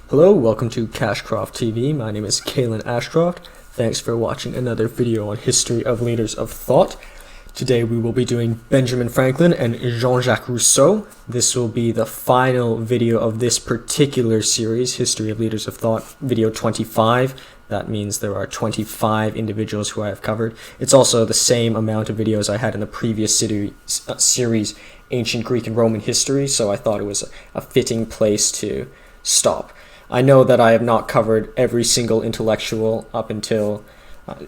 Hello, welcome to CashcroftTV. My name is Kalen Ashcroft. Thanks for watching another video on history of leaders of thought. Today we will be doing Benjamin Franklin and Jean-Jacques Rousseau. This will be the final video of this particular series, History of Leaders of Thought, video 25. That means there are 25 individuals who I have covered. It's also the same amount of videos I had in the previous series, Ancient Greek and Roman History, so I thought it was a fitting place to stop. I know that I have not covered every single intellectual up until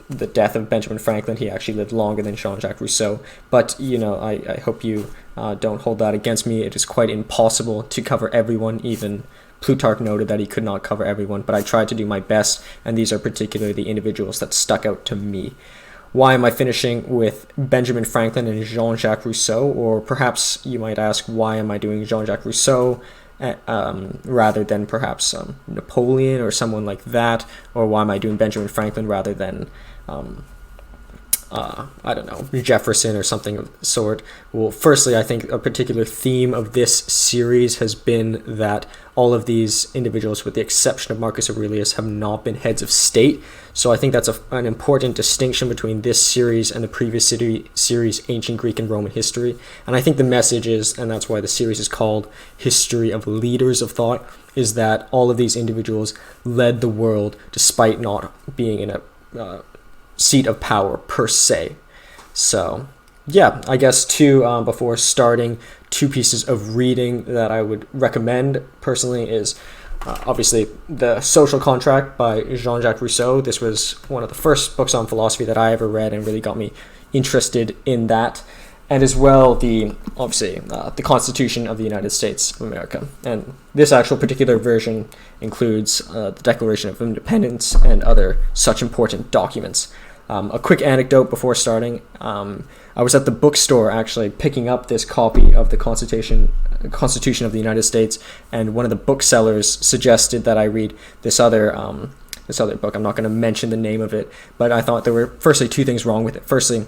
the death of Benjamin Franklin. He actually lived longer than Jean-Jacques Rousseau. But, I hope you don't hold that against me. It is quite impossible to cover everyone. Even Plutarch noted that he could not cover everyone. But I tried to do my best, and these are particularly the individuals that stuck out to me. Why am I finishing with Benjamin Franklin and Jean-Jacques Rousseau? Or perhaps you might ask, why am I doing Jean-Jacques Rousseau rather than perhaps Napoleon or someone like that? Or why am I doing Benjamin Franklin rather than I don't know, Jefferson or something of the sort? Well, firstly, I think a particular theme of this series has been that all of these individuals, with the exception of Marcus Aurelius, have not been heads of state. So I think that's an important distinction between this series and the previous series, Ancient Greek and Roman History. And I think the message is, and that's why the series is called History of Leaders of Thought, is that all of these individuals led the world despite not being in a seat of power per se. So yeah, I guess before starting, two pieces of reading that I would recommend personally is obviously The Social Contract by Jean-Jacques Rousseau. This was one of the first books on philosophy that I ever read and really got me interested in that. And as well, the Constitution of the United States of America. And this actual particular version includes the Declaration of Independence and other such important documents. A quick anecdote before starting. I was at the bookstore actually picking up this copy of the Constitution of the United States, and one of the booksellers suggested that I read this other book. I'm not going to mention the name of it, but I thought there were firstly two things wrong with it. Firstly,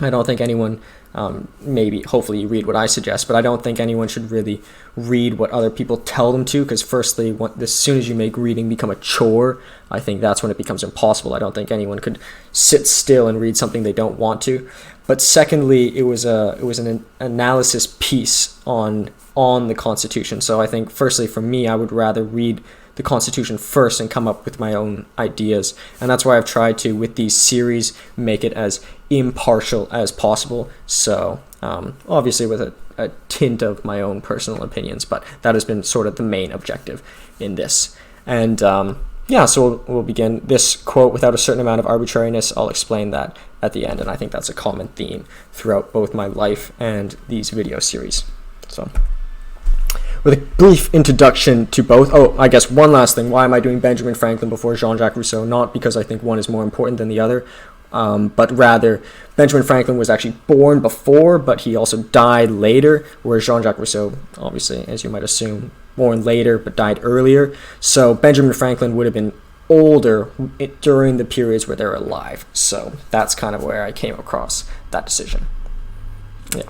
I don't think anyone, hopefully you read what I suggest, but I don't think anyone should really read what other people tell them to, because firstly, as soon as you make reading become a chore, I think that's when it becomes impossible. I don't think anyone could sit still and read something they don't want to. But secondly, it was an analysis piece on the Constitution. So I think firstly, for me, I would rather read the Constitution first and come up with my own ideas. And that's why I've tried to, with these series, make it as impartial as possible. So obviously with a tint of my own personal opinions, but that has been sort of the main objective in this. And so we'll begin. This quote, without a certain amount of arbitrariness, I'll explain that at the end. And I think that's a common theme throughout both my life and these video series. So with a brief introduction to both. Oh, I guess one last thing. Why am I doing Benjamin Franklin before Jean-Jacques Rousseau? Not because I think one is more important than the other, but rather Benjamin Franklin was actually born before, but he also died later, whereas Jean-Jacques Rousseau, obviously, as you might assume, born later but died earlier. So Benjamin Franklin would have been older during the periods where they're alive. So that's kind of where I came across that decision. Yeah.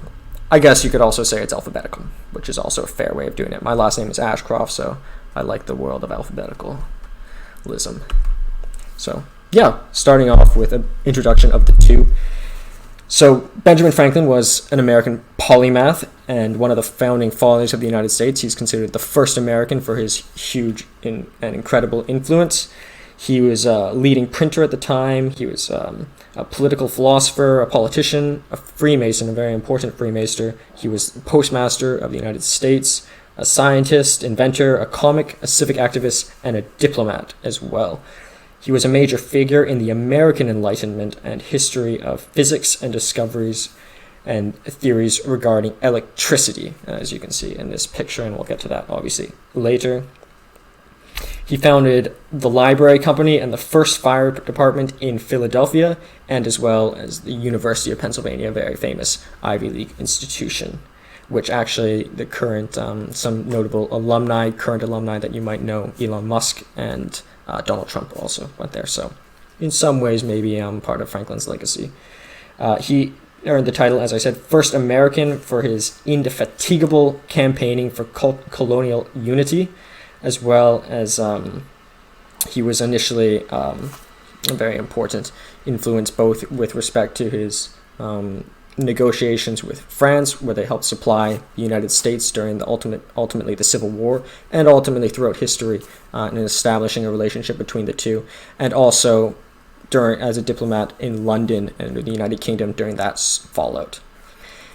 I guess you could also say it's alphabetical, which is also a fair way of doing it. My last name is Ashcroft, so I like the world of alphabeticalism. So yeah, starting off with an introduction of the two. So Benjamin Franklin was an American polymath and one of the founding fathers of the United States. He's considered the first American for his huge and incredible influence. He was a leading printer at the time. He was a political philosopher, a politician, a Freemason, a very important Freemason. He was postmaster of the United States, a scientist, inventor, a comic, a civic activist, and a diplomat as well. He was a major figure in the American Enlightenment and history of physics and discoveries and theories regarding electricity, as you can see in this picture, and we'll get to that obviously later. He founded the Library Company and the first fire department in Philadelphia, and as well as the University of Pennsylvania, a very famous Ivy League institution, which actually the current, some notable current alumni that you might know, Elon Musk and Donald Trump also went there. So in some ways, maybe part of Franklin's legacy. He earned the title, as I said, first American for his indefatigable campaigning for colonial unity. as well as he was initially a very important influence both with respect to his negotiations with France, where they helped supply the United States during the ultimately the Civil War, and ultimately throughout history in establishing a relationship between the two, and also as a diplomat in London and the United Kingdom during that fallout.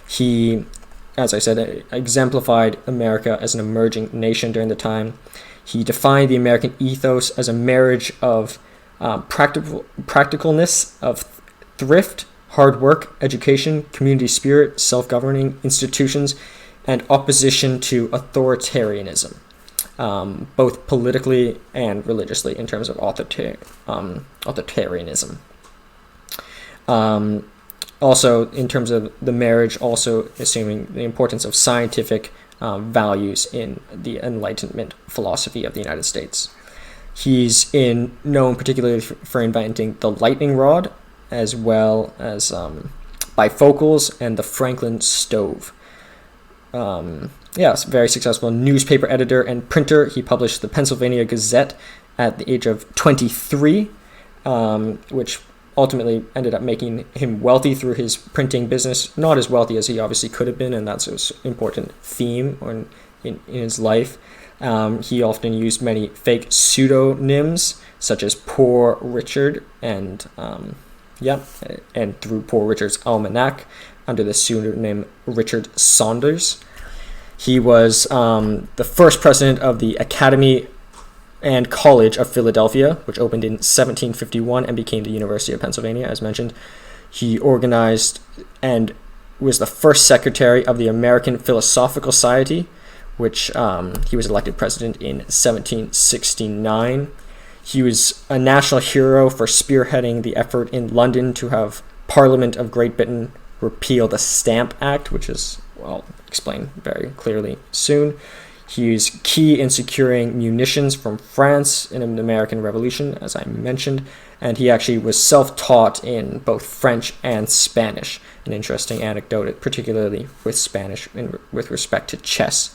He, as I said, exemplified America as an emerging nation during the time. He defined the American ethos as a marriage of practicalness, of thrift, hard work, education, community spirit, self-governing institutions, and opposition to authoritarianism, both politically and religiously in terms of authoritarianism. Also, in terms of the marriage, also assuming the importance of scientific values in the Enlightenment philosophy of the United States. He's known particularly for inventing the lightning rod, as well as bifocals and the Franklin stove. Yes, very successful newspaper editor and printer. He published the Pennsylvania Gazette at the age of 23, which ultimately ended up making him wealthy through his printing business. Not as wealthy as he obviously could have been, and that's an important theme in his life. He often used many fake pseudonyms, such as Poor Richard and through Poor Richard's Almanac under the pseudonym Richard Saunders. He was the first president of the Academy and College of Philadelphia, which opened in 1751 and became the University of Pennsylvania, as mentioned. He organized and was the first secretary of the American Philosophical Society, which he was elected president in 1769. He was a national hero for spearheading the effort in London to have Parliament of Great Britain repeal the Stamp Act, which is, I'll explain very clearly soon. He was key in securing munitions from France in the American Revolution, as I mentioned, and he actually was self-taught in both French and Spanish. An interesting anecdote, particularly with Spanish with respect to chess.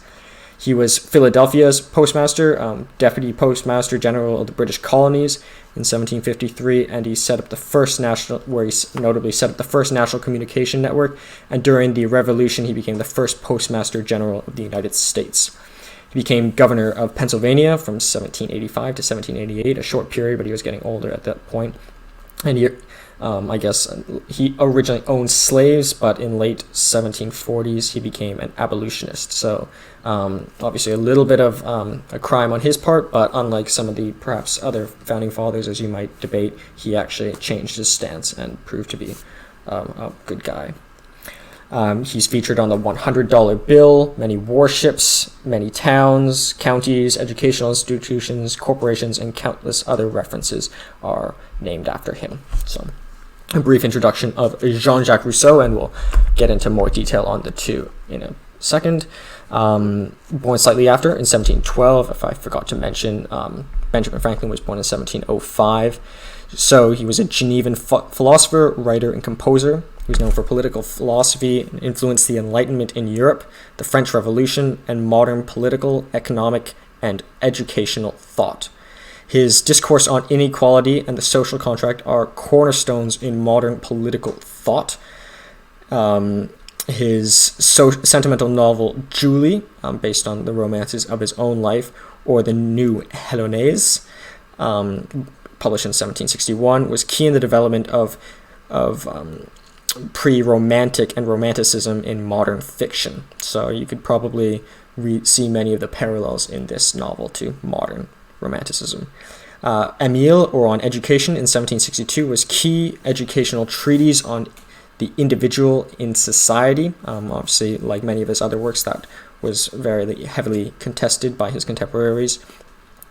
He was Philadelphia's postmaster, deputy postmaster general of the British colonies in 1753, and he set up the first national communication network. And during the Revolution, he became the first postmaster general of the United States. He became governor of Pennsylvania from 1785 to 1788, a short period, but he was getting older at that point. And he originally owned slaves, but in late 1740s, he became an abolitionist. So obviously a little bit of a crime on his part, but unlike some of the perhaps other founding fathers, as you might debate, he actually changed his stance and proved to be a good guy. He's featured on the $100 bill, many warships, many towns, counties, educational institutions, corporations, and countless other references are named after him. So, a brief introduction of Jean-Jacques Rousseau, and we'll get into more detail on the two in a second. Born slightly after, in 1712, if I forgot to mention, Benjamin Franklin was born in 1705. So he was a Genevan philosopher, writer, and composer. He was known for political philosophy and influenced the Enlightenment in Europe, the French Revolution, and modern political, economic, and educational thought. His Discourse on Inequality and the Social Contract are cornerstones in modern political thought. His sentimental novel, Julie, based on the romances of his own life, or The New Héloïse, published in 1761, was key in the development of pre-romantic and romanticism in modern fiction. So you could probably see many of the parallels in this novel to modern romanticism. Emile, or On Education, in 1762, was key educational treatise on the individual in society. Obviously, like many of his other works, that was very heavily contested by his contemporaries.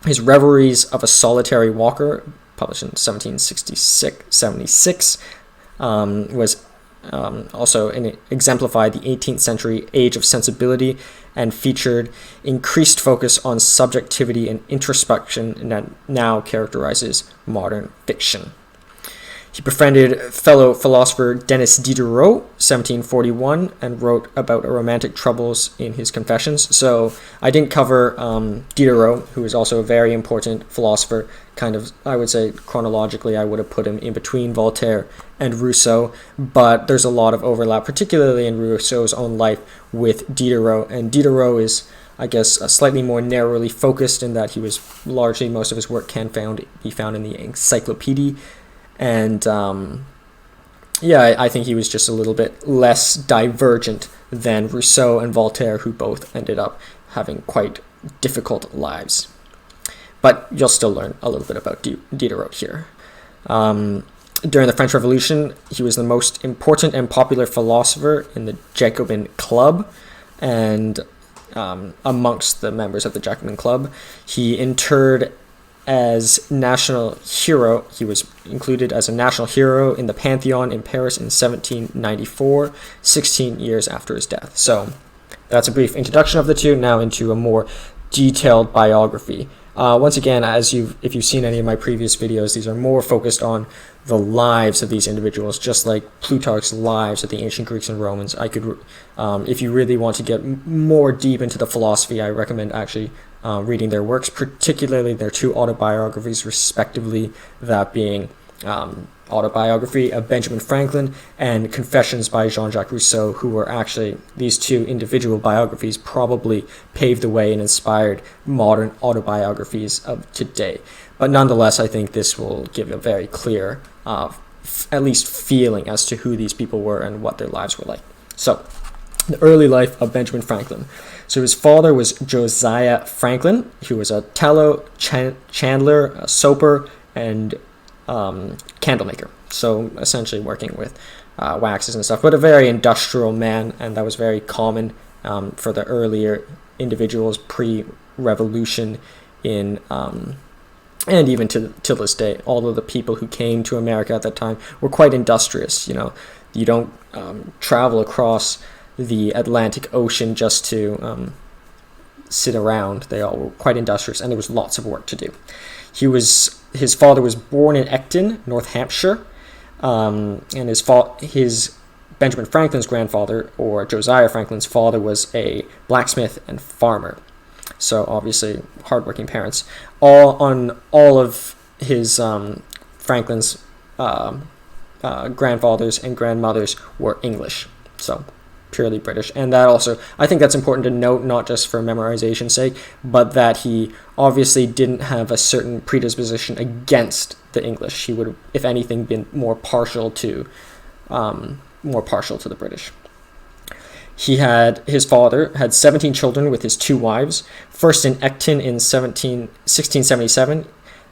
His Reveries of a Solitary Walker, published in 1776, was also exemplified the 18th century age of sensibility and featured increased focus on subjectivity and introspection that now characterizes modern fiction. He befriended fellow philosopher Denis Diderot, 1741, and wrote about romantic troubles in his Confessions. So I didn't cover Diderot, who is also a very important philosopher. Kind of, I would say chronologically, I would have put him in between Voltaire and Rousseau, but there's a lot of overlap, particularly in Rousseau's own life with Diderot. And Diderot is, I guess, slightly more narrowly focused in that he was largely, most of his work can be found in the Encyclopédie. And I think he was just a little bit less divergent than Rousseau and Voltaire, who both ended up having quite difficult lives. But you'll still learn a little bit about Diderot here. During the French Revolution, he was the most important and popular philosopher in the Jacobin Club, and amongst the members of the Jacobin Club, he interred as national hero. He was included as a national hero in the Pantheon in Paris in 1794, 16 years after his death. So that's a brief introduction of the two. Now into a more detailed biography. Once again, if you've seen any of my previous videos, these are more focused on the lives of these individuals, just like Plutarch's lives of the ancient Greeks and Romans. I could, if you really want to get more deep into the philosophy, I recommend actually reading their works, particularly their two autobiographies, respectively, that being Autobiography of Benjamin Franklin and Confessions by Jean-Jacques Rousseau, who were actually, these two individual biographies probably paved the way and inspired modern autobiographies of today. But nonetheless, I think this will give a very clear, at least feeling as to who these people were and what their lives were like. So, the early life of Benjamin Franklin. So his father was Josiah Franklin, who was a tallow chandler, a soaper, and candle maker. So essentially working with waxes and stuff, but a very industrial man, and that was very common for the earlier individuals pre-revolution in and even to this day. All of the people who came to America at that time were quite industrious. You know, you don't travel across the Atlantic Ocean just to sit around. They all were quite industrious, and there was lots of work to do. His father was born in Ecton, North Hampshire, and his Benjamin Franklin's grandfather, or Josiah Franklin's father, was a blacksmith and farmer. So obviously hardworking parents. All of his Franklin's grandfathers and grandmothers were English, so purely British. And that also, I think that's important to note, not just for memorization's sake, but that he obviously didn't have a certain predisposition against the English. He would have, if anything, been more partial to the British. His father had 17 children with his two wives, first in Ecton in 1677,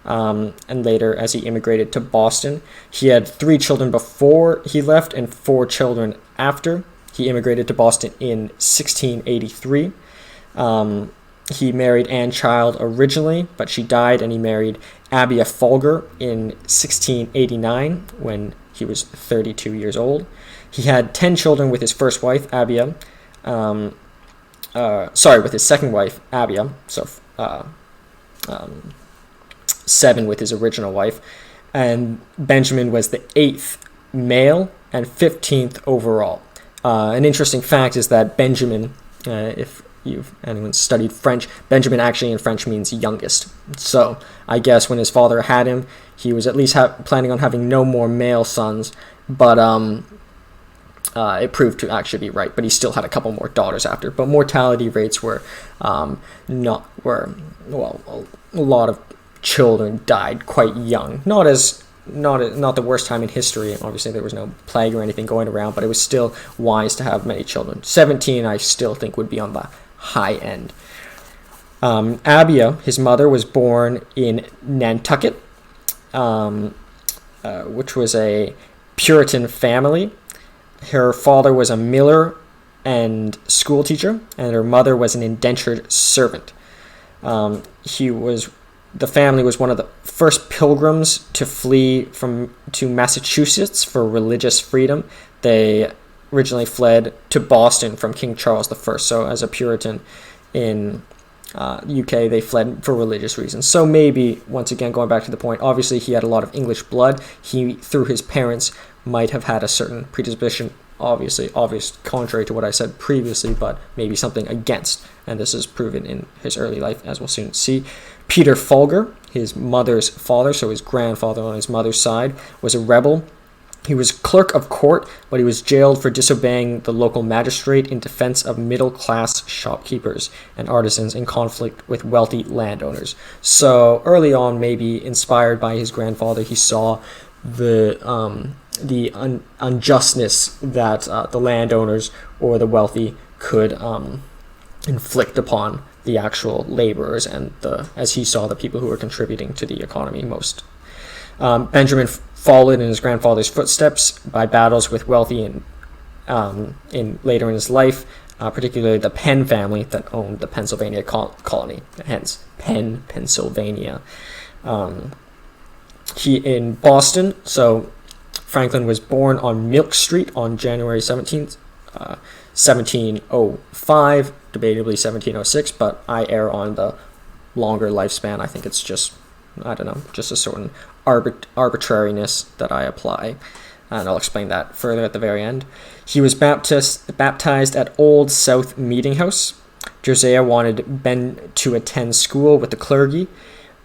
and later as he immigrated to Boston. He had 3 children before he left and 4 children after. He immigrated to Boston in 1683. He married Anne Child originally, but she died, and he married Abia Folger in 1689 when he was 32 years old. He had 10 children with his first wife, Abia. With his second wife, Abia. So 7 with his original wife. And Benjamin was the 8th male and 15th overall. An interesting fact is that Benjamin, if anyone studied French, Benjamin actually in French means youngest. So I guess when his father had him, he was at least planning on having no more male sons, but it proved to actually be right. But he still had a couple more daughters after. But mortality rates were a lot of children died quite young. Not the worst time in history. Obviously, there was no plague or anything going around, but it was still wise to have many children. 17, I still think, would be on the high end. Abia, his mother, was born in Nantucket, which was a Puritan family. Her father was a miller and school teacher, and her mother was an indentured servant. The family was one of the first pilgrims to flee to Massachusetts for religious freedom. They originally fled to Boston from King Charles I. So as a Puritan in UK, they fled for religious reasons. So maybe, once again, going back to the point, obviously he had a lot of English blood. He, through his parents, might have had a certain predisposition, obvious, contrary to what I said previously, but maybe something against. And this is proven in his early life, as we'll soon see. Peter Folger, his mother's father, so his grandfather on his mother's side, was a rebel. He was clerk of court, but he was jailed for disobeying the local magistrate in defense of middle-class shopkeepers and artisans in conflict with wealthy landowners. So early on, maybe inspired by his grandfather, he saw the unjustness that the landowners or the wealthy could inflict upon the actual laborers and as he saw, the people who were contributing to the economy most. Benjamin followed in his grandfather's footsteps by battles with wealthy in later in his life, particularly the Penn family that owned the Pennsylvania colony, hence Penn, Pennsylvania. He in Boston, so Franklin was born on Milk Street on January 17th, 1705, debatably 1706, but I err on the longer lifespan. I think it's just, I don't know, just a certain arbitrariness that I apply, and I'll explain that further at the very end. He was baptized at Old South Meeting House. Josiah wanted Ben to attend school with the clergy,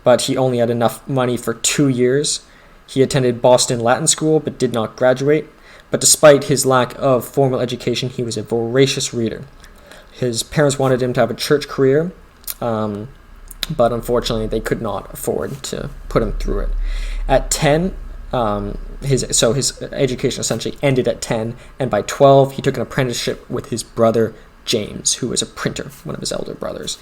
but he only had enough money for 2 years. He attended Boston Latin School, but did not graduate. But despite his lack of formal education, he was a voracious reader. His parents wanted him to have a church career, but unfortunately they could not afford to put him through it. At 10, his education essentially ended at 10, and by 12 he took an apprenticeship with his brother James, who was a printer, one of his elder brothers.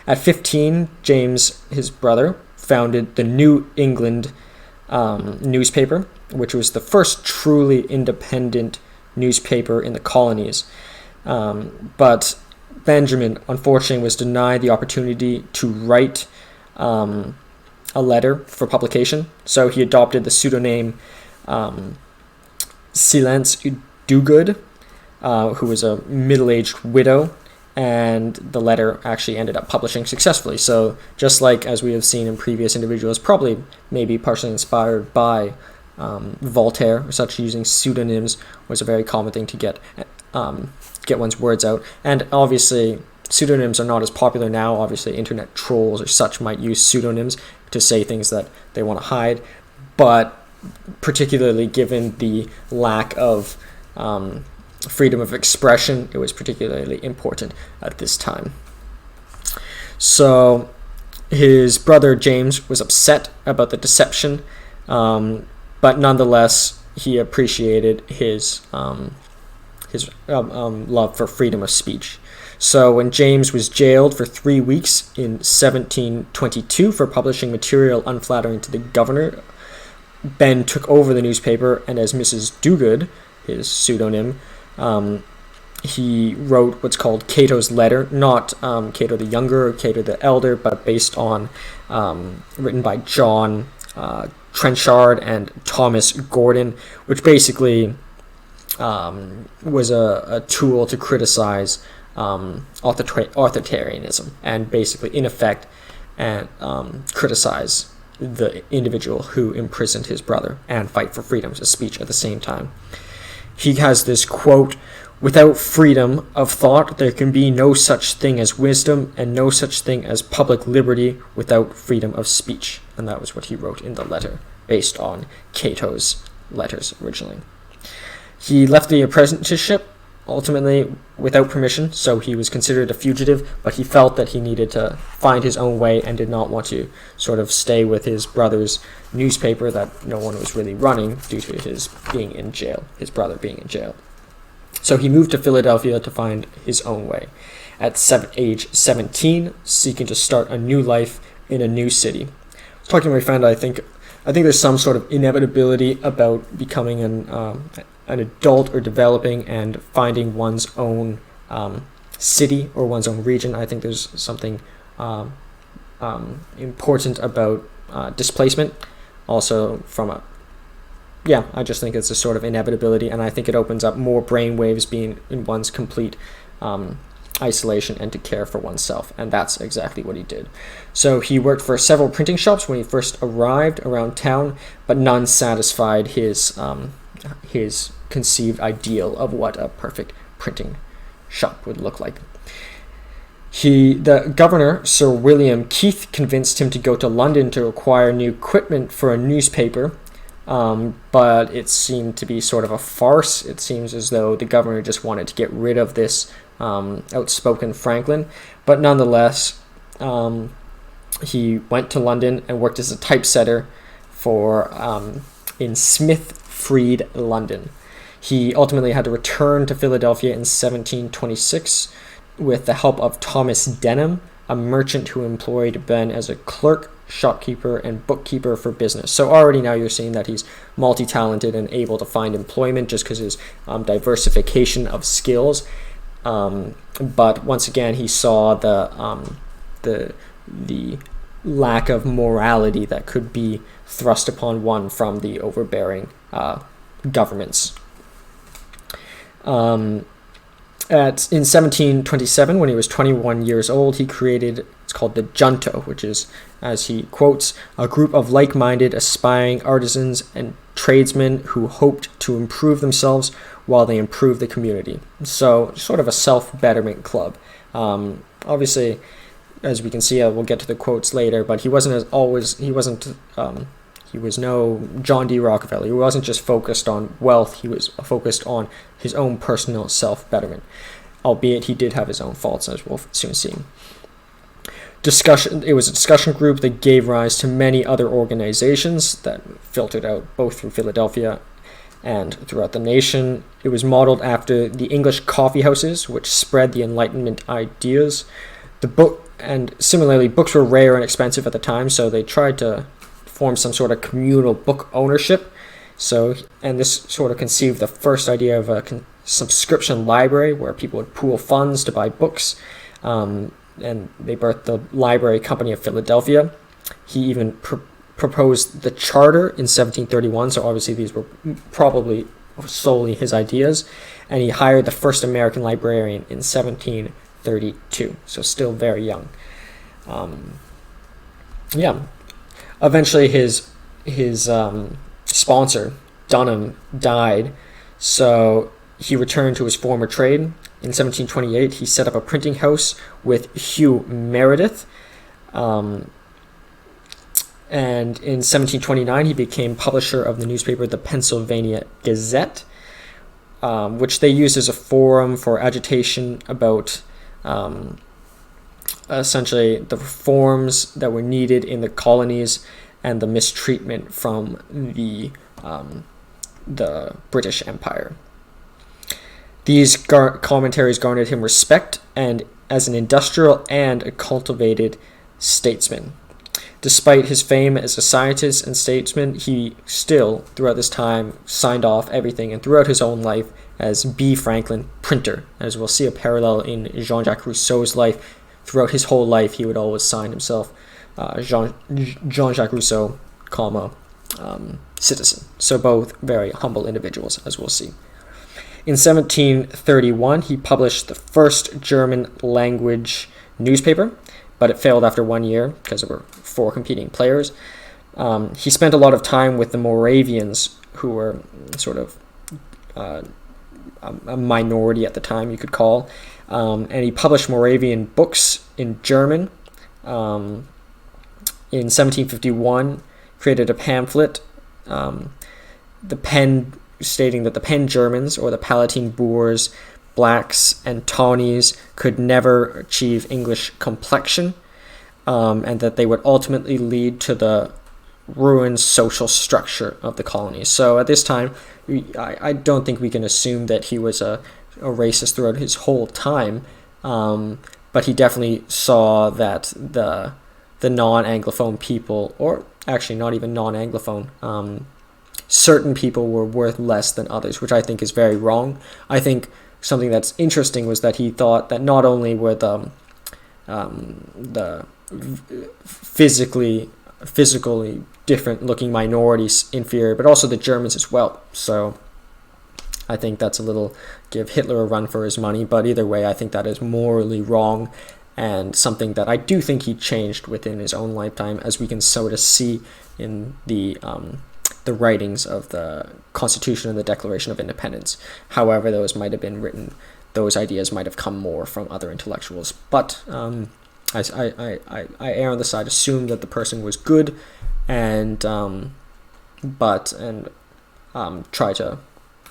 At 15, James, his brother, founded the New England newspaper, which was the first truly independent newspaper in the colonies. But Benjamin, unfortunately, was denied the opportunity to write a letter for publication, so he adopted the pseudonym Silence Dogood, who was a middle-aged widow, and the letter actually ended up publishing successfully. So just like as we have seen in previous individuals, probably maybe partially inspired by Voltaire or such, using pseudonyms was a very common thing to get one's words out. And obviously pseudonyms are not as popular now. Obviously internet trolls or such might use pseudonyms to say things that they want to hide, but particularly given the lack of freedom of expression, it was particularly important at this time. So his brother James was upset about the deception, but nonetheless he appreciated his love for freedom of speech. So when James was jailed for 3 weeks in 1722 for publishing material unflattering to the governor, Ben took over the newspaper, and as Mrs. Dogood, his pseudonym, he wrote what's called Cato's Letter, not Cato the Younger or Cato the Elder, but based on, written by John Trenchard and Thomas Gordon, which basically was a tool to criticize authoritarianism and basically, in effect, and criticize the individual who imprisoned his brother and fight for freedom of speech at the same time. He has this quote, "Without freedom of thought, there can be no such thing as wisdom and no such thing as public liberty without freedom of speech." And that was what he wrote in the letter, based on Cato's letters originally. He left the apprenticeship ultimately without permission, so he was considered a fugitive, but he felt that he needed to find his own way and did not want to sort of stay with his brother's newspaper that no one was really running due to his being in jail, his brother being in jail. So he moved to Philadelphia to find his own way. At age 17, seeking to start a new life in a new city. Talking to my friend, I think there's some sort of inevitability about becoming an adult or developing and finding one's own city or one's own region. I think there's something important about displacement. Also I just think it's a sort of inevitability, and I think it opens up more brainwaves being in one's complete isolation and to care for oneself, and that's exactly what he did. So he worked for several printing shops when he first arrived around town, but none satisfied his conceived ideal of what a perfect printing shop would look like. The governor, Sir William Keith, convinced him to go to London to acquire new equipment for a newspaper, but it seemed to be sort of a farce. It seems as though the governor just wanted to get rid of this outspoken Franklin, but nonetheless, he went to London and worked as a typesetter in Smithfield, London. He ultimately had to return to Philadelphia in 1726 with the help of Thomas Denham, a merchant who employed Ben as a clerk, shopkeeper, and bookkeeper for business. So already now you're seeing that he's multi-talented and able to find employment just because his diversification of skills. But once again, he saw the lack of morality that could be thrust upon one from the overbearing governments. In 1727, when he was 21 years old, he created, it's called the Junto, which is, as he quotes, a group of like-minded, aspiring artisans and tradesmen who hoped to improve themselves while they improved the community. So, sort of a self-betterment club. Obviously, as we can see, we'll get to the quotes later, but he was no John D. Rockefeller. He wasn't just focused on wealth, he was focused on his own personal self-betterment, albeit he did have his own faults, as we'll soon see. It was a discussion group that gave rise to many other organizations that filtered out both through Philadelphia and throughout the nation. It was modeled after the English coffee houses, which spread the Enlightenment ideas. And similarly, books were rare and expensive at the time, so they tried to form some sort of communal book ownership. And this sort of conceived the first idea of a subscription library where people would pool funds to buy books. And they birthed the Library Company of Philadelphia. He even proposed the charter in 1731, so obviously these were probably solely his ideas. And he hired the first American librarian in 1732, so still very young. Eventually, his sponsor, Dunham, died, so he returned to his former trade. In 1728, he set up a printing house with Hugh Meredith, and in 1729, he became publisher of the newspaper The Pennsylvania Gazette, which they used as a forum for agitation about essentially the reforms that were needed in the colonies and the mistreatment from the British Empire. These commentaries garnered him respect and as an industrial and a cultivated statesman. Despite his fame as a scientist and statesman, he still, throughout this time, signed off everything and throughout his own life as B. Franklin, printer. As we'll see a parallel in Jean-Jacques Rousseau's life. Throughout his whole life, he would always sign himself Jean-Jacques Rousseau, citizen. So both very humble individuals, as we'll see. In 1731, he published the first German language newspaper, but it failed after 1 year because there were 4 competing players. He spent a lot of time with the Moravians, who were sort of a minority at the time, you could call. And he published Moravian books in German. In 1751, created a pamphlet, stating that the Pen Germans, or the Palatine Boers, blacks, and Tawnies could never achieve English complexion, and that they would ultimately lead to the ruined social structure of the colonies. So at this time, I don't think we can assume that he was a racist throughout his whole time, but he definitely saw that the non-Anglophone people, or actually not even non-Anglophone, certain people were worth less than others, which I think is very wrong. I think something that's interesting was that he thought that not only were the physically different looking minorities inferior, but also the Germans as well. So I think that's a little give Hitler a run for his money, but either way, I think that is morally wrong and something that I do think he changed within his own lifetime, as we can sort of see in the writings of the Constitution and the Declaration of Independence. However, those might have been written, those ideas might have come more from other intellectuals. But I err on the side, assume that the person was good, and try to,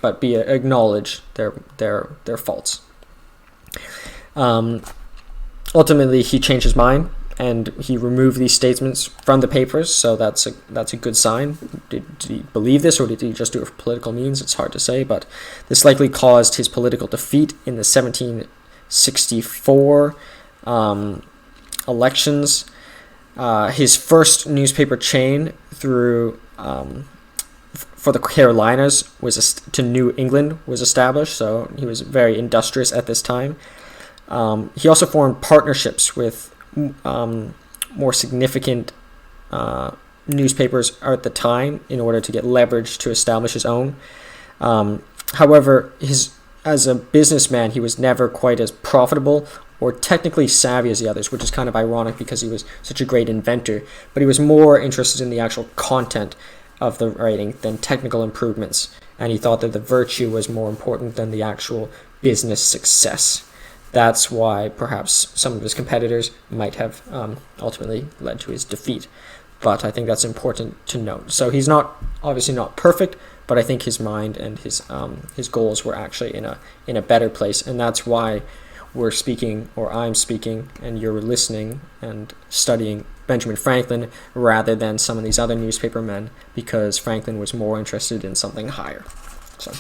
but acknowledge their faults. Ultimately, he changed his mind, and he removed these statements from the papers, so that's a good sign. Did he believe this, or did he just do it for political means? It's hard to say, but this likely caused his political defeat in the 1764 elections. His first newspaper chain for the Carolinas to New England was established, so he was very industrious at this time. He also formed partnerships with more significant newspapers at the time in order to get leverage to establish his own. However, as a businessman, he was never quite as profitable or technically savvy as the others, which is kind of ironic because he was such a great inventor, but he was more interested in the actual content of the writing than technical improvements, and he thought that the virtue was more important than the actual business success. That's why perhaps some of his competitors might have ultimately led to his defeat. But I think that's important to note. So he's obviously not perfect, but I think his mind and his goals were actually in a better place, and that's why we're speaking, or I'm speaking, and you're listening and studying Benjamin Franklin rather than some of these other newspaper men, because Franklin was more interested in something higher. So.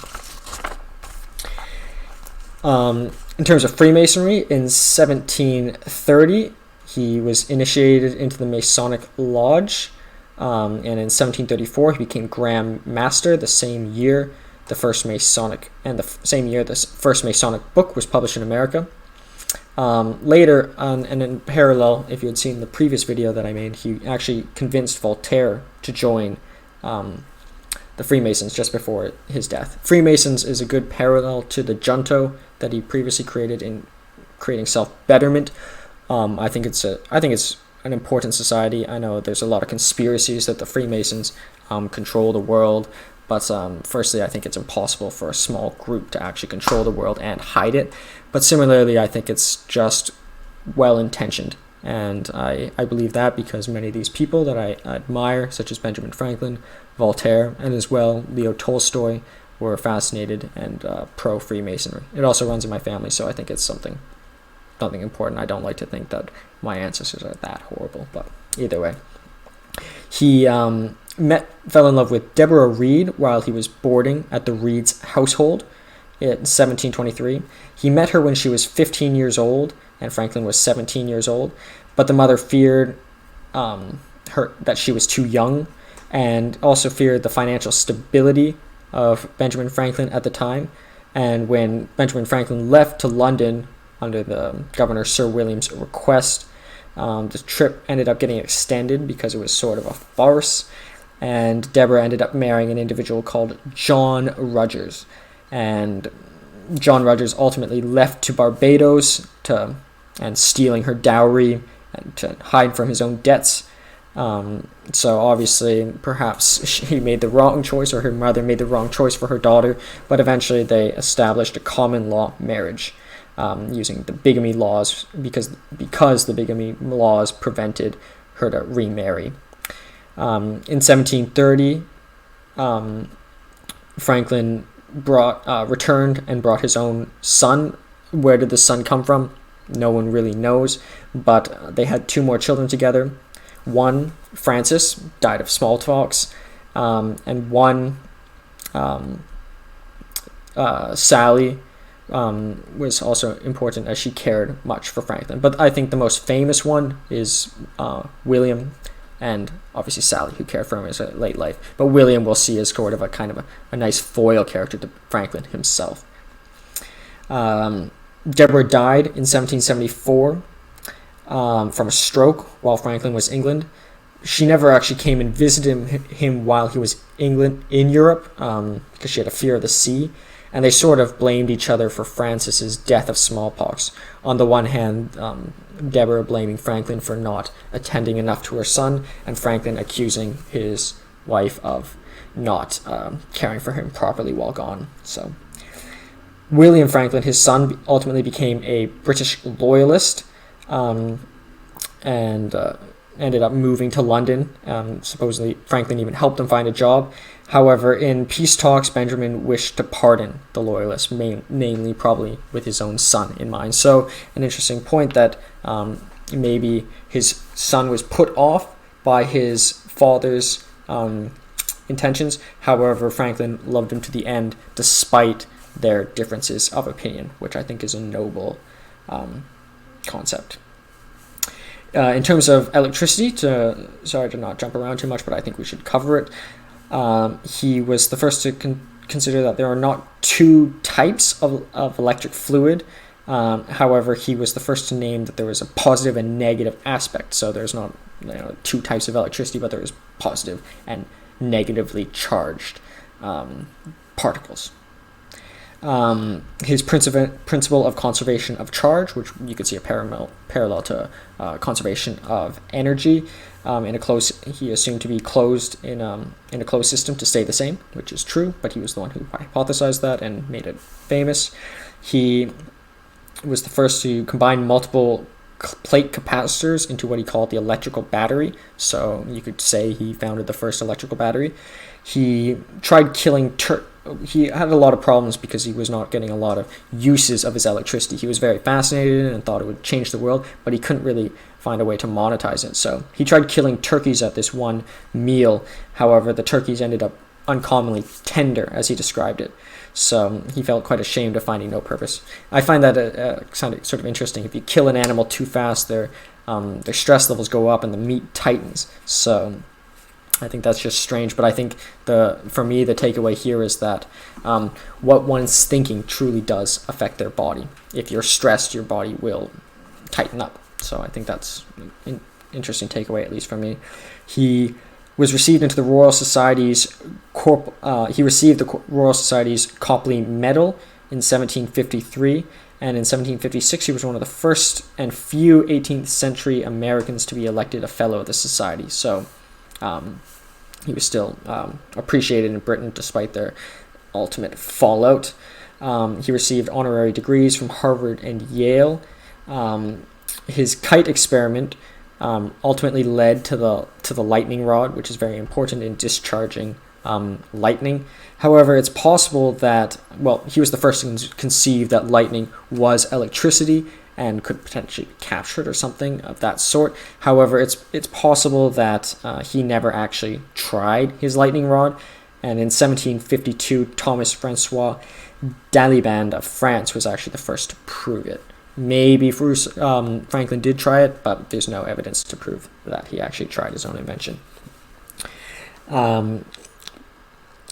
In terms of Freemasonry, in 1730, he was initiated into the Masonic Lodge, and in 1734, he became Grand Master. The same year, the first Masonic book was published in America. Later, and in parallel, if you had seen the previous video that I made, he actually convinced Voltaire to join the Freemasons just before his death. Freemasons is a good parallel to the junto that he previously created in creating self-betterment. I think it's an important society. I know there's a lot of conspiracies that the Freemasons control the world, but firstly, I think it's impossible for a small group to actually control the world and hide it. But similarly, I think it's just well-intentioned, and I believe that because many of these people that I admire, such as Benjamin Franklin, Voltaire, and as well Leo Tolstoy, were fascinated and pro-Freemasonry. It also runs in my family, so I think it's something important. I don't like to think that my ancestors are that horrible, but either way. He fell in love with Deborah Reed while he was boarding at the Reed's household in 1723. He met her when she was 15 years old, and Franklin was 17 years old, but the mother feared that she was too young, and also feared the financial stability of Benjamin Franklin at the time. And when Benjamin Franklin left to London under the Governor Sir William's request, the trip ended up getting extended because it was sort of a farce, and Deborah ended up marrying an individual called John Rogers. And John Rogers ultimately left to Barbados and stealing her dowry and to hide from his own debts. So obviously, perhaps she made the wrong choice, or her mother made the wrong choice for her daughter, but eventually they established a common law marriage using the bigamy laws because the bigamy laws prevented her to remarry. In 1730, Franklin returned and brought his own son. Where did the son come from? No one really knows, but they had two more children together. One, Francis, died of smallpox, and one, Sally, was also important as she cared much for Franklin. But I think the most famous one is William, and obviously Sally, who cared for him in his late life. But William we'll see as sort of a kind of a nice foil character to Franklin himself. Deborah died in 1774 from a stroke while Franklin was in England. She never actually came and visited him while he was in Europe because she had a fear of the sea. and they sort of blamed each other for Francis's death of smallpox. On the one hand, Deborah blaming Franklin for not attending enough to her son, and Franklin accusing his wife of not caring for him properly while gone. So William Franklin, his son, ultimately became a British loyalist, and ended up moving to London. Supposedly Franklin even helped him find a job. However, in peace talks, Benjamin wished to pardon the loyalists, mainly probably with his own son in mind. So an interesting point that maybe his son was put off by his father's intentions. However, Franklin loved him to the end despite their differences of opinion, which I think is a noble concept. In terms of electricity, sorry to not jump around too much, but I think we should cover it. He was the first to consider that there are not two types of electric fluid. However, he was the first to name that there was a positive and negative aspect. So there's not two types of electricity, but there is positive and negatively charged particles. His principle of conservation of charge, which you could see a parallel to conservation of energy, he assumed to be closed in a closed system to stay the same, which is true, but he was the one who hypothesized that and made it famous. He was the first to combine multiple plate capacitors into what he called the electrical battery. So you could say he founded the first electrical battery. He tried killing he had a lot of problems because he was not getting a lot of uses of his electricity. He was very fascinated and thought it would change the world, but he couldn't really find a way to monetize it. So he tried killing turkeys at this one meal. However, the turkeys ended up uncommonly tender, as he described it. So he felt quite ashamed of finding no purpose. I find that sort of interesting. If you kill an animal too fast, their stress levels go up and the meat tightens. So I think that's just strange. But I think for me, the takeaway here is that what one's thinking truly does affect their body. If you're stressed, your body will tighten up. So I think that's an interesting takeaway, at least for me. He was received into the Royal Society's he received the Royal Society's Copley Medal in 1753, and in 1756 he was one of the first and few 18th century Americans to be elected a fellow of the society. So he was still appreciated in Britain despite their ultimate fallout. He received honorary degrees from Harvard and Yale. His kite experiment ultimately led to the lightning rod, which is very important in discharging lightning. However, it's possible that, he was the first to conceive that lightning was electricity and could potentially be captured or something of that sort. However, it's possible that he never actually tried his lightning rod, and in 1752, Thomas Francois Daliband of France was actually the first to prove it. Maybe Franklin did try it, but there's no evidence to prove that he actually tried his own invention.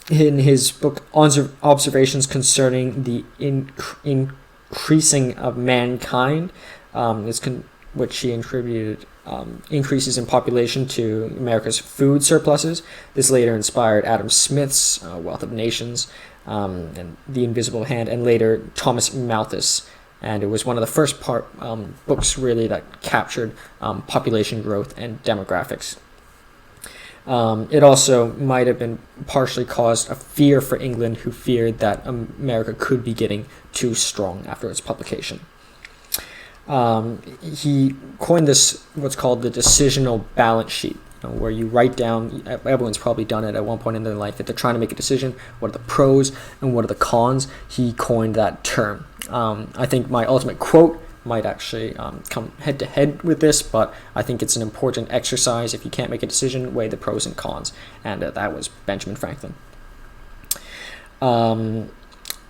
In his book Observations Concerning the Increasing of Mankind, which he attributed increases in population to America's food surpluses. This later inspired Adam Smith's Wealth of Nations and The Invisible Hand, and later Thomas Malthus. And it was one of the first books really that captured population growth and demographics. It also might have been partially caused a fear for England, who feared that America could be getting too strong after its publication. He coined this, what's called the decisional balance sheet, where you write down, everyone's probably done it at one point in their life, if they're trying to make a decision, what are the pros and what are the cons. He coined that term. I think my ultimate quote might actually come head to head with this, but I think it's an important exercise. If you can't make a decision, weigh the pros and cons, and that was Benjamin Franklin.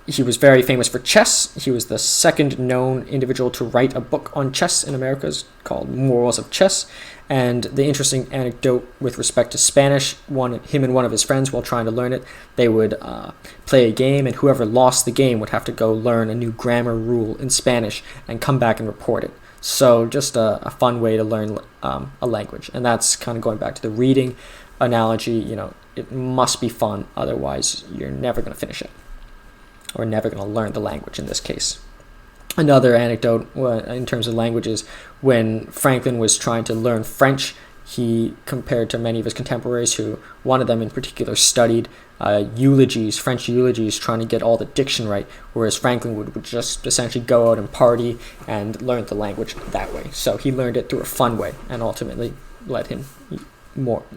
He was very famous for chess. He was the second known individual to write a book on chess in America. It's called Morals of Chess. And the interesting anecdote with respect to Spanish, him and one of his friends, while trying to learn it, they would play a game, and whoever lost the game would have to go learn a new grammar rule in Spanish and come back and report it. So just a fun way to learn a language. And that's kind of going back to the reading analogy. It must be fun, otherwise you're never going to finish it. or never going to learn the language in this case. Another anecdote in terms of languages, when Franklin was trying to learn French, he compared to many of his contemporaries who, one of them in particular, studied eulogies, French eulogies, trying to get all the diction right, whereas Franklin would just essentially go out and party and learn the language that way. So he learned it through a fun way, and ultimately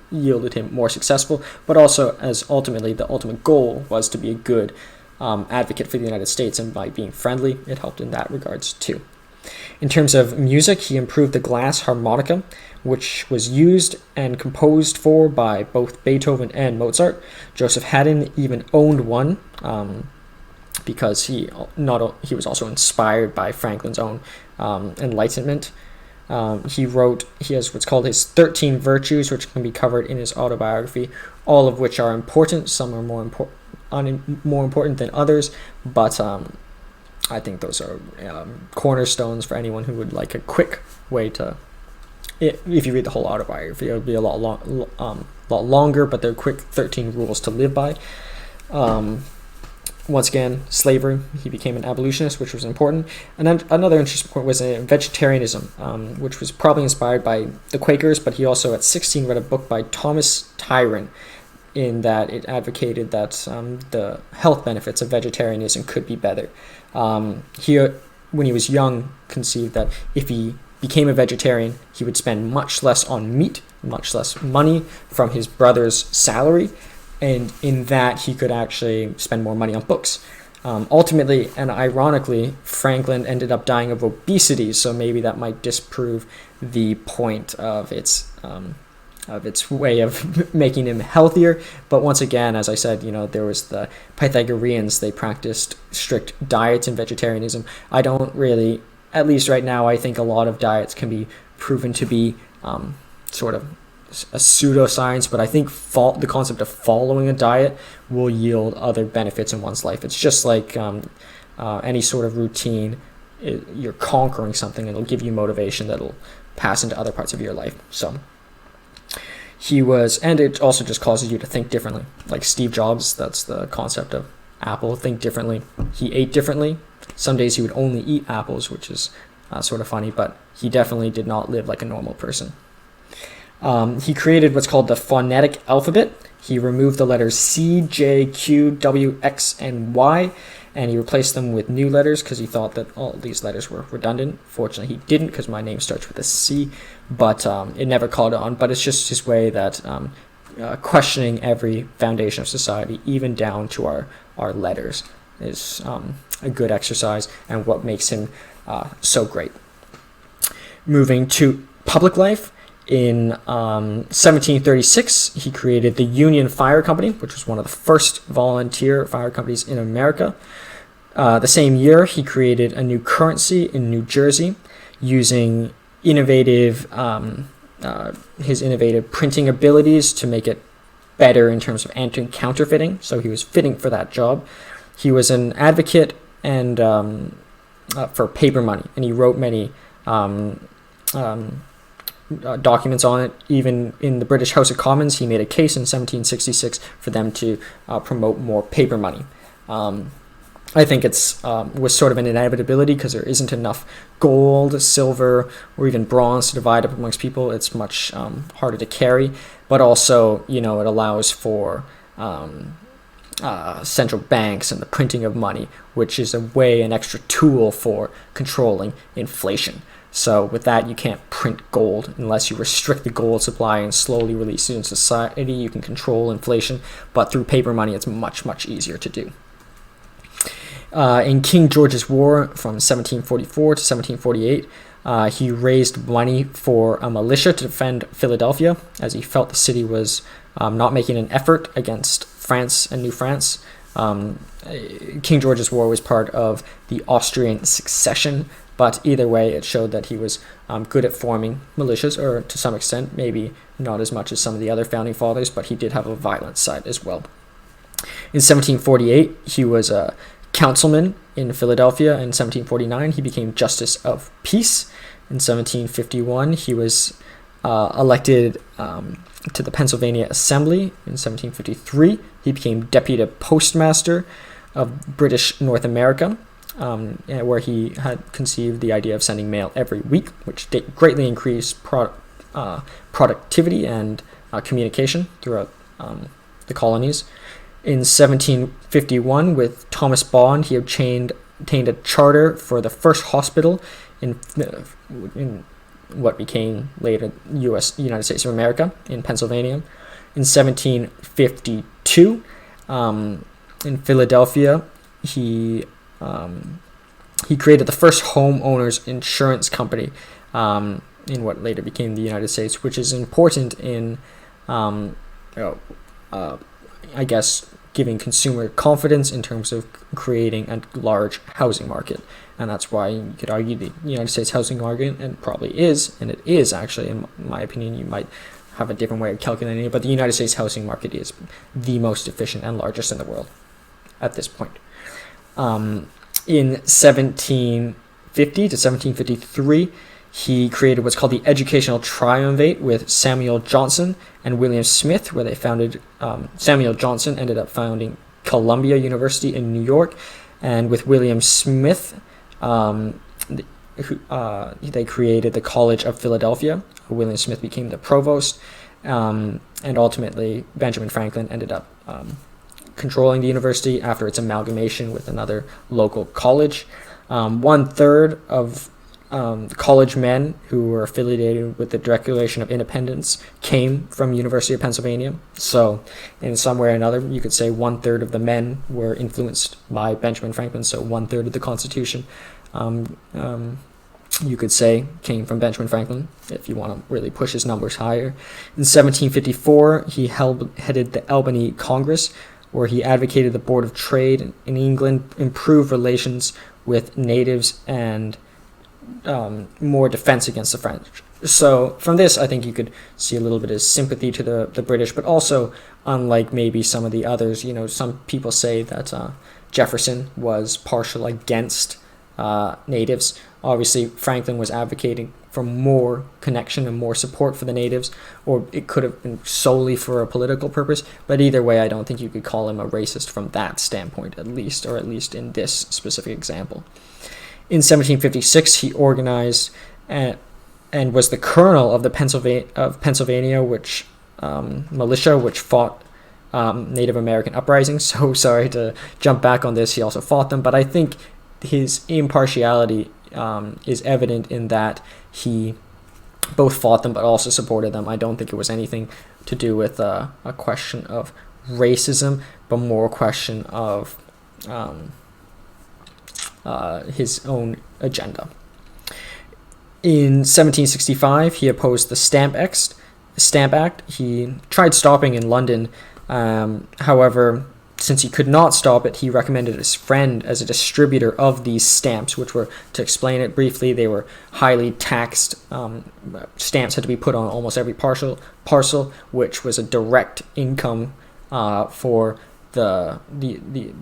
yielded him more successful, but also as ultimately the ultimate goal was to be a good advocate for the United States, and by being friendly, it helped in that regards too. In terms of music, he improved the glass harmonica, which was used and composed for by both Beethoven and Mozart. Joseph Haddon even owned one because he was also inspired by Franklin's own enlightenment. He has what's called his 13 virtues, which can be covered in his autobiography, all of which are important. Some are more important than others, but I think those are cornerstones for anyone who would like a quick way to, if you read the whole autobiography, it would be a lot longer, but they're quick 13 rules to live by. Once again, slavery. He became an abolitionist, which was important. And then another interesting point was vegetarianism, which was probably inspired by the Quakers, but he also at 16 read a book by Thomas Tyron, in that it advocated that the health benefits of vegetarianism could be better. He, when he was young, conceived that if he became a vegetarian, he would spend much less on meat, much less money from his brother's salary, and in that he could actually spend more money on books. Ultimately, and ironically, Franklin ended up dying of obesity, so maybe that might disprove the point of its way of making him healthier. But once again, as I said, there was the Pythagoreans. They practiced strict diets and vegetarianism. I don't really, at least right now, I think a lot of diets can be proven to be sort of a pseudoscience, but I think the concept of following a diet will yield other benefits in one's life. It's just like any sort of routine. You're conquering something, and it'll give you motivation that'll pass into other parts of your life. So and it also just causes you to think differently. Like Steve Jobs, that's the concept of Apple, think differently. He ate differently. Some days he would only eat apples, which is sort of funny, but he definitely did not live like a normal person. He created what's called the phonetic alphabet. He removed the letters C, J, Q, W, X, and Y, and he replaced them with new letters because he thought that all these letters were redundant. Fortunately, he didn't, because my name starts with a C, but it never caught on. But it's just his way that questioning every foundation of society, even down to our letters, is a good exercise and what makes him so great. Moving to public life. In 1736, he created the Union Fire Company, which was one of the first volunteer fire companies in America. The same year, he created a new currency in New Jersey using his innovative printing abilities to make it better in terms of anti-counterfeiting. So he was fitting for that job. He was an advocate and for paper money, and he wrote many documents on it. Even in the British House of Commons, he made a case in 1766 for them to promote more paper money. I think it's was sort of an inevitability because there isn't enough gold, silver, or even bronze to divide up amongst people. It's much harder to carry, but also, it allows for central banks and the printing of money, which is an extra tool for controlling inflation. So with that, you can't print gold unless you restrict the gold supply and slowly release it in society. You can control inflation, but through paper money, it's much, much easier to do. In King George's War from 1744 to 1748, he raised money for a militia to defend Philadelphia, as he felt the city was not making an effort against France and New France. King George's War was part of the Austrian succession, but either way, it showed that he was good at forming militias, or to some extent, maybe not as much as some of the other founding fathers, but he did have a violent side as well. In 1748, he was a councilman in Philadelphia. In 1749, he became Justice of Peace. In 1751, he was elected to the Pennsylvania Assembly. In 1753, he became Deputy Postmaster. of British North America, where he had conceived the idea of sending mail every week, which greatly increased productivity and communication throughout the colonies. In 1751, with Thomas Bond, he obtained a charter for the first hospital in what became later United States of America in Pennsylvania. In 1752, in Philadelphia, he created the first homeowners insurance company in what later became the United States, which is important in, I guess, giving consumer confidence in terms of creating a large housing market. And that's why you could argue the United States housing market, and it is actually, in my opinion, you might have a different way of calculating it, but the United States housing market is the most efficient and largest in the world at this point. In 1750 to 1753, he created what's called the Educational Triumvirate with Samuel Johnson and William Smith, where they founded, Samuel Johnson ended up founding Columbia University in New York, and with William Smith, they created the College of Philadelphia. William Smith became the provost, and ultimately Benjamin Franklin ended up controlling the university after its amalgamation with another local college. 1/3 of college men who were affiliated with the Declaration of Independence came from University of Pennsylvania. So in some way or another, you could say 1/3 of the men were influenced by Benjamin Franklin. So 1/3 of the Constitution, you could say, came from Benjamin Franklin, if you want to really push his numbers higher. In 1754, he headed the Albany Congress, where he advocated the Board of Trade in England improve relations with natives and more defense against the French. So from this, I think you could see a little bit of sympathy to the British, but also, unlike maybe some of the others, some people say that Jefferson was partial against natives. Obviously, Franklin was advocating for more connection and more support for the natives, or it could have been solely for a political purpose. But either way, I don't think you could call him a racist from that standpoint, at least in this specific example. In 1756, he organized and was the colonel of the Pennsylvania, which militia, which fought Native American uprisings. So sorry to jump back on this. He also fought them, but I think his impartiality is evident in that he both fought them but also supported them. I don't think it was anything to do with a question of racism, but more a question of his own agenda. In 1765, he opposed the Stamp Act. He tried stopping in London. However, since he could not stop it, he recommended his friend as a distributor of these stamps, which were, to explain it briefly, they were highly taxed. Stamps had to be put on almost every parcel, which was a direct income for the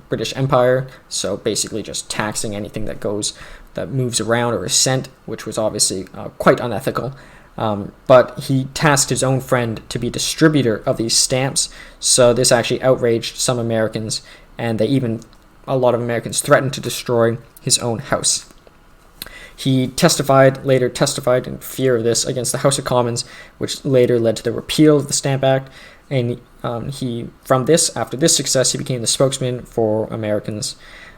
British Empire. So basically just taxing anything that moves around or is sent, which was obviously quite unethical. But he tasked his own friend to be distributor of these stamps. So this actually outraged some Americans, and a lot of Americans threatened to destroy his own house. He later testified in fear of this against the House of Commons, which later led to the repeal of the Stamp Act. And after this success, he became the spokesman for Americans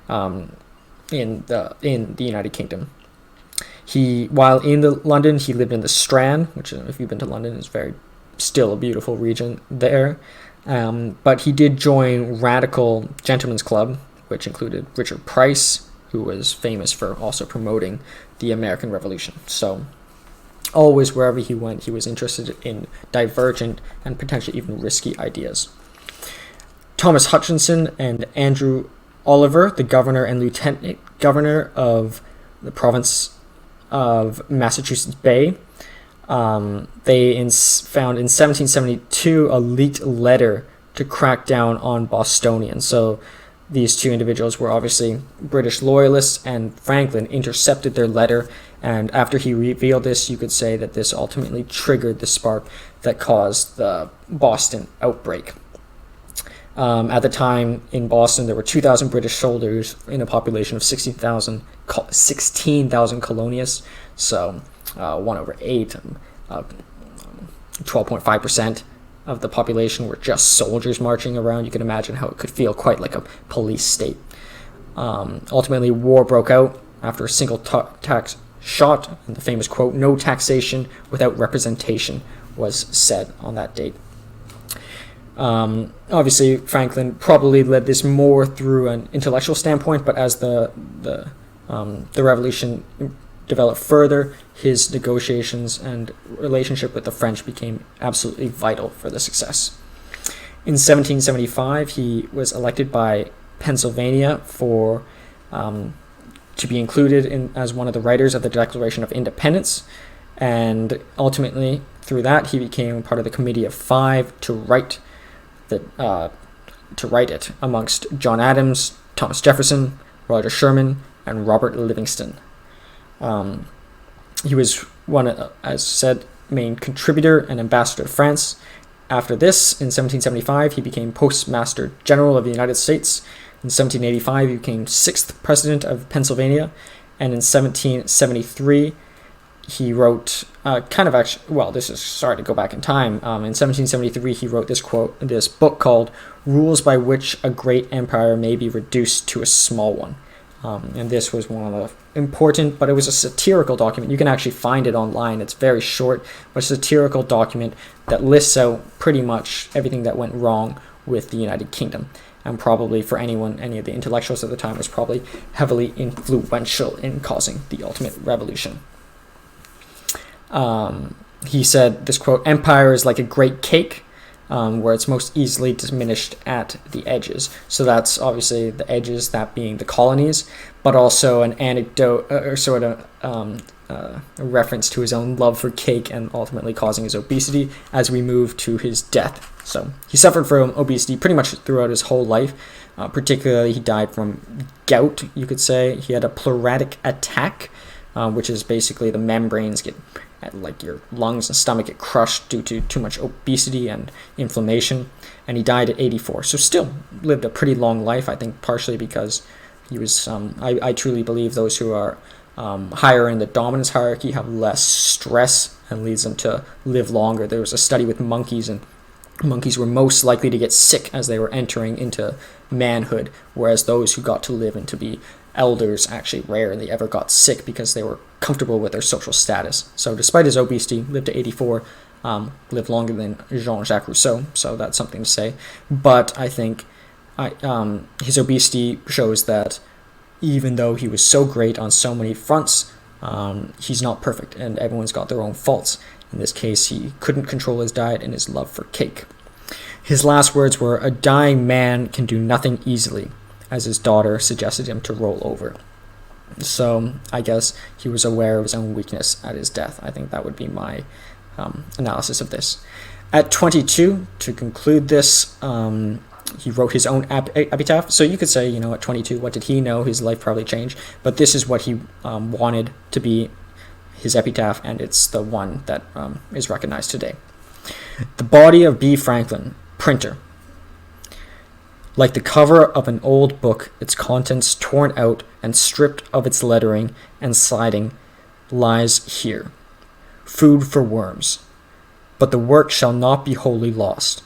in the United Kingdom. While in London, he lived in the Strand, which, if you've been to London, is still a beautiful region there. But he did join Radical Gentlemen's Club, which included Richard Price, who was famous for also promoting the American Revolution. So always, wherever he went, he was interested in divergent and potentially even risky ideas. Thomas Hutchinson and Andrew Oliver, the governor and lieutenant governor of the province of Massachusetts Bay, they found in 1772 a leaked letter to crack down on Bostonians. So these two individuals were obviously British loyalists, and Franklin intercepted their letter. And after he revealed this, you could say that this ultimately triggered the spark that caused the Boston outbreak. At the time in Boston, there were 2,000 British soldiers in a population of 16,000 colonists. So 1/8, 12.5% of the population were just soldiers marching around. You can imagine how it could feel quite like a police state. Ultimately, war broke out after a single tax shot, and the famous quote, "No taxation without representation," was said on that date. Obviously, Franklin probably led this more through an intellectual standpoint, but as the revolution developed further, his negotiations and relationship with the French became absolutely vital for the success. In 1775, he was elected by Pennsylvania to be included as one of the writers of the Declaration of Independence, and ultimately, through that, he became part of the Committee of Five to write it, amongst John Adams, Thomas Jefferson, Roger Sherman, and Robert Livingston. He was as said, main contributor and ambassador to France. After this, in 1775, he became Postmaster General of the United States. In 1785, he became 6th President of Pennsylvania. And in 1773, he wrote, sorry to go back in time. In 1773, he wrote this book called Rules by Which a Great Empire May be Reduced to a Small One. And this was one of the important, but it was a satirical document. You can actually find it online. It's very short, but a satirical document that lists out pretty much everything that went wrong with the United Kingdom. And probably for any of the intellectuals at the time, was probably heavily influential in causing the ultimate revolution. He said this quote, "Empire is like a great cake, where it's most easily diminished at the edges." So that's obviously the edges, that being the colonies, but also an anecdote or sort of a reference to his own love for cake and ultimately causing his obesity as we move to his death. So he suffered from obesity pretty much throughout his whole life. Particularly, he died from gout, you could say. He had a pleuritic attack, which is basically the membranes like your lungs and stomach get crushed due to too much obesity and inflammation, and he died at 84. So still lived a pretty long life, I think partially because he was, I truly believe those who are higher in the dominance hierarchy have less stress and leads them to live longer. There was a study with monkeys, and monkeys were most likely to get sick as they were entering into manhood, whereas those who got to live and to be elders actually rarely ever got sick because they were comfortable with their social status. So despite his obesity, lived to 84, lived longer than Jean-Jacques Rousseau, so that's something to say. But I think his obesity shows that even though he was so great on so many fronts, he's not perfect, and everyone's got their own faults. In this case, he couldn't control his diet and his love for cake. His last words were, "A dying man can do nothing easily," as his daughter suggested him to roll over. So I guess he was aware of his own weakness at his death. I think that would be my analysis of this. At 22, to conclude this, he wrote his own epitaph. So you could say, at 22, what did he know? His life probably changed. But this is what he wanted to be his epitaph, and it's the one that is recognized today. "The body of B. Franklin, printer. Like the cover of an old book, its contents torn out and stripped of its lettering and siding, lies here. Food for worms. But the work shall not be wholly lost,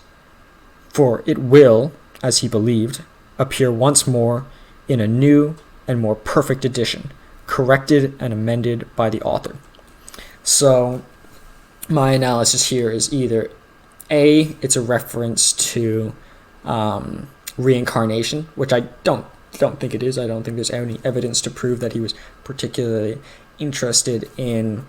for it will, as he believed, appear once more in a new and more perfect edition, corrected and amended by the author." So my analysis here is either A, it's a reference to reincarnation, which I don't think it is. I don't think there's any evidence to prove that he was particularly interested in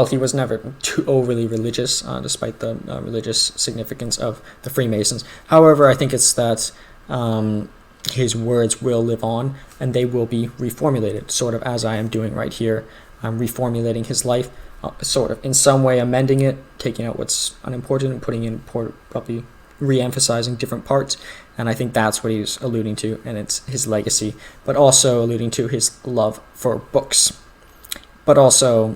he was never too overly religious, despite the religious significance of the Freemasons. However, I think it's that his words will live on, and they will be reformulated, sort of as I am doing right here. I'm reformulating his life, sort of in some way amending it, taking out what's unimportant and putting in probably re-emphasizing different parts, and I think that's what he's alluding to, and it's his legacy, but also alluding to his love for books, but also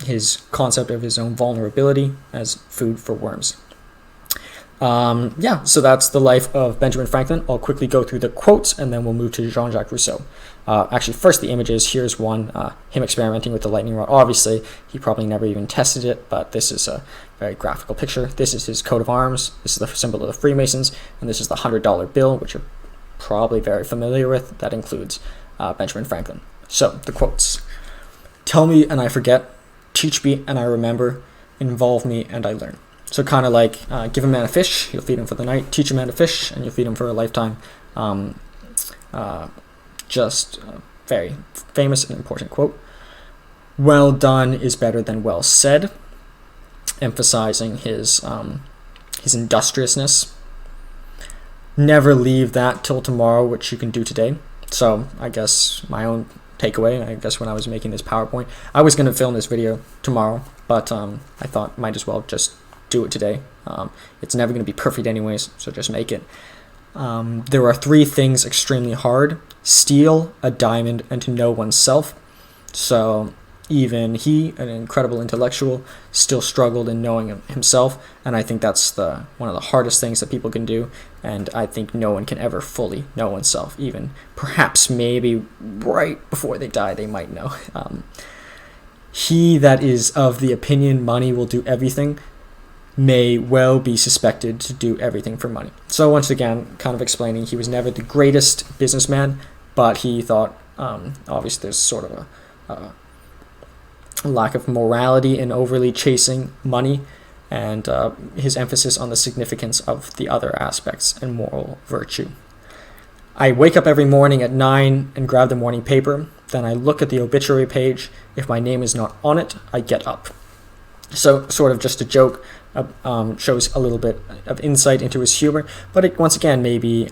his concept of his own vulnerability as food for worms. Yeah, so that's the life of Benjamin Franklin. I'll quickly go through the quotes, and then we'll move to Jean-Jacques Rousseau. Actually, first the images. Here's one, him experimenting with the lightning rod. Obviously, he probably never even tested it, but this is a very graphical picture. This is his coat of arms. This is the symbol of the Freemasons, and this is the $100 bill, which you're probably very familiar with. That includes Benjamin Franklin. So, the quotes. Tell me and I forget, teach me and I remember, involve me and I learn. So kind of like, give a man a fish, you'll feed him for the night. Teach a man to fish, and you'll feed him for a lifetime. Just a very famous and important quote. Well done is better than well said, emphasizing his industriousness. Never leave that till tomorrow, which you can do today. So I guess my own takeaway, I guess when I was making this PowerPoint, I was going to film this video tomorrow, but I thought might as well just do it today. It's never going to be perfect anyways, so just make it. There are 3 things extremely hard: steal, a diamond, and to know oneself. So even he, an incredible intellectual, still struggled in knowing himself, and I think that's one of the hardest things that people can do, and I think no one can ever fully know oneself. Even perhaps maybe right before they die they might know. He that is of the opinion money will do everything may well be suspected to do everything for money. So once again, kind of explaining, he was never the greatest businessman, but he thought, obviously there's sort of a lack of morality in overly chasing money, and his emphasis on the significance of the other aspects and moral virtue. I wake up every morning at 9 and grab the morning paper. Then I look at the obituary page. If my name is not on it, I get up. So sort of just a joke, shows a little bit of insight into his humor, but it once again maybe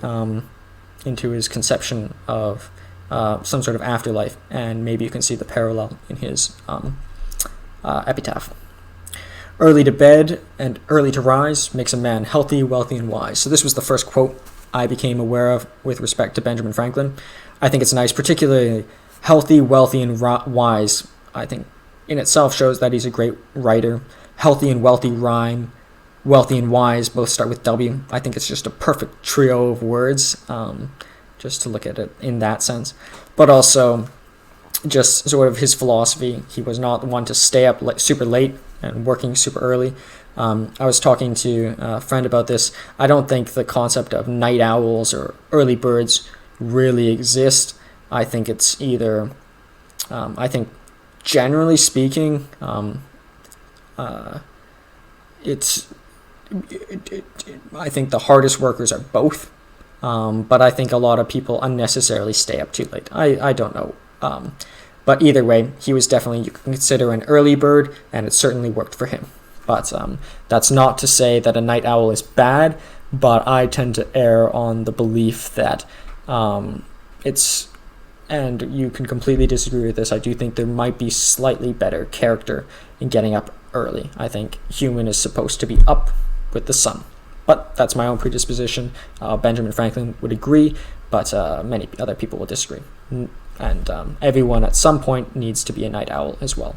into his conception of some sort of afterlife, and maybe you can see the parallel in his epitaph. Early to bed and early to rise makes a man healthy, wealthy, and wise. So this was the first quote I became aware of with respect to Benjamin Franklin. I think it's nice, particularly healthy, wealthy, and wise. I think in itself shows that he's a great writer. Healthy and wealthy rhyme. Wealthy and wise both start with W. I think it's just a perfect trio of words, just to look at it in that sense. But also, just sort of his philosophy. He was not the one to stay up super late and working super early. I was talking to a friend about this. I don't think the concept of night owls or early birds really exist. I think it's either, I think generally speaking, I think the hardest workers are both, but I think a lot of people unnecessarily stay up too late. I don't know. But either way, he was definitely, you can consider, an early bird, and it certainly worked for him. But that's not to say that a night owl is bad, but I tend to err on the belief that it's, and you can completely disagree with this, I do think there might be slightly better character in getting up early. I think human is supposed to be up with the sun. But that's my own predisposition. Benjamin Franklin would agree, but many other people will disagree. And everyone at some point needs to be a night owl as well.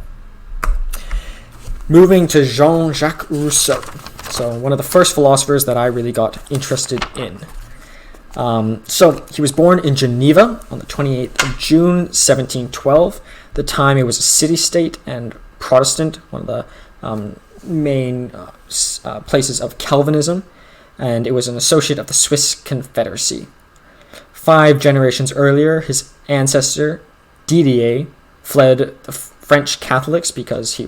Moving to Jean-Jacques Rousseau. So one of the first philosophers that I really got interested in. So he was born in Geneva on the 28th of June, 1712. At the time, it was a city-state and Protestant, one of the main places of Calvinism, and it was an associate of the Swiss Confederacy. 5 generations earlier, his ancestor, Didier, fled the French Catholics because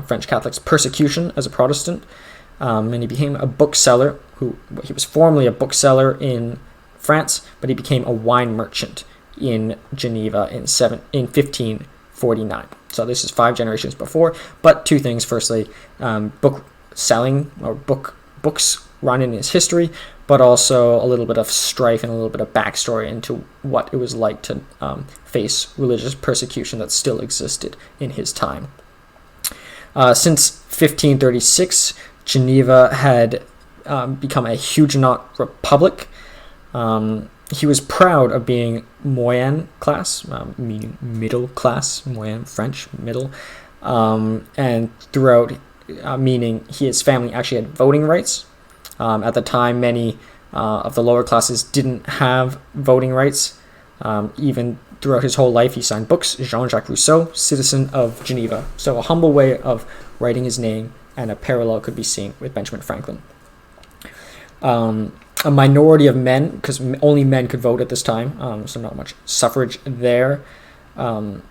French Catholics' persecution as a Protestant, and he became a bookseller. He was formerly a bookseller in France, but he became a wine merchant in Geneva in 1549. So this is 5 generations before. But 2 things: firstly, book selling or books run in his history, but also a little bit of strife and a little bit of backstory into what it was like to face religious persecution that still existed in his time. Since 1536, Geneva had become a Huguenot republic. He was proud of being moyenne class, meaning middle class, moyenne, French, middle, and throughout, meaning his family actually had voting rights. At the time, many of the lower classes didn't have voting rights. Even throughout his whole life, he signed books. Jean-Jacques Rousseau, citizen of Geneva. So a humble way of writing his name, and a parallel could be seen with Benjamin Franklin. A minority of men, because only men could vote at this time, so not much suffrage there. And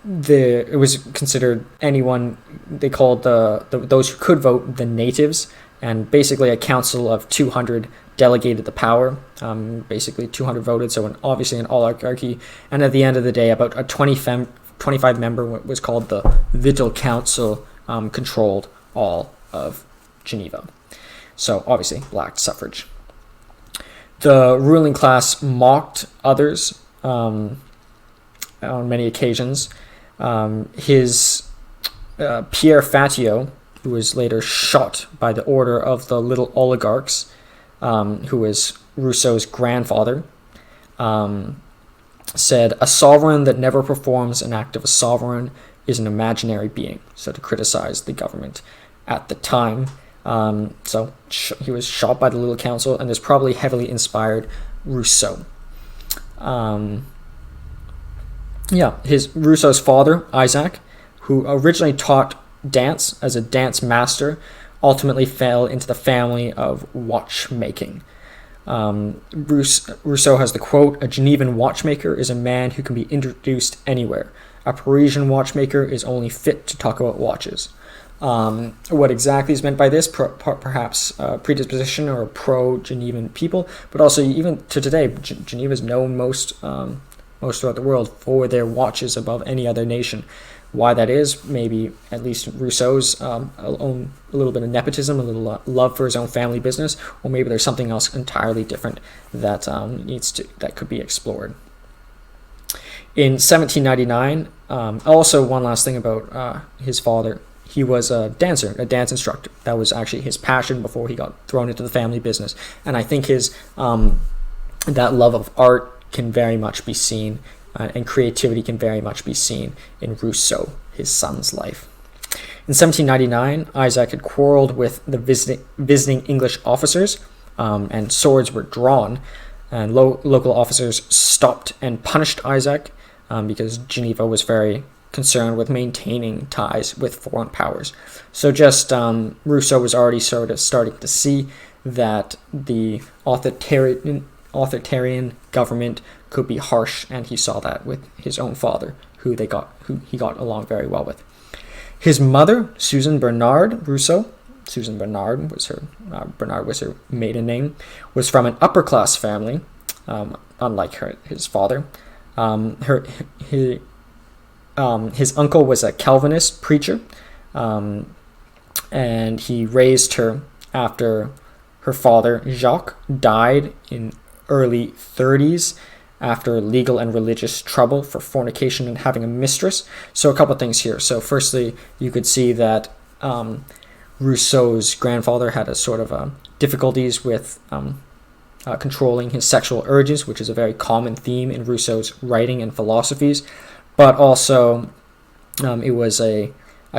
it was considered anyone, they called those who could vote the natives, and basically a council of 200 delegated the power. Basically 200 voted, so obviously an oligarchy. And at the end of the day, about a 25 member, what was called the Little Council, controlled all of Geneva. So obviously lacked suffrage. The ruling class mocked others on many occasions. His Pierre Fatio, who was later shot by the order of the little oligarchs, who was Rousseau's grandfather, said, "A sovereign that never performs an act of a sovereign is an imaginary being." So to criticize the government at the time. So he was shot by the Little Council, and this probably heavily inspired Rousseau. Rousseau's father, Isaac, who originally taught dance as a dance master, ultimately fell into the family of watchmaking. Rousseau has the quote, "A Genevan watchmaker is a man who can be introduced anywhere. A Parisian watchmaker is only fit to talk about watches." What exactly is meant by this? Perhaps predisposition or pro-Genevan people, but also even to today, Geneva is known most throughout the world for their watches above any other nation. Why that is, maybe at least Rousseau's own a little bit of nepotism, a little love for his own family business, or maybe there's something else entirely different that that could be explored. In 1799, also one last thing about his father. He was a dancer, a dance instructor. That was actually his passion before he got thrown into the family business. And I think his that love of art can very much be seen, and creativity can very much be seen in Rousseau, his son's life. In 1799, Isaac had quarreled with the visiting English officers, and swords were drawn, and local officers stopped and punished Isaac because Geneva was very concerned with maintaining ties with foreign powers. So just Rousseau was already sort of starting to see that the authoritarian government could be harsh, and he saw that with his own father, who he got along very well with. His mother, Susan Bernard Rousseau, Susan Bernard was her maiden name, was from an upper class family, unlike his father. His uncle was a Calvinist preacher, and he raised her after her father, Jacques, died in early 30s after legal and religious trouble for fornication and having a mistress. So a couple things here. So firstly, you could see that Rousseau's grandfather had a sort of difficulties with controlling his sexual urges, which is a very common theme in Rousseau's writing and philosophies. But also, it was a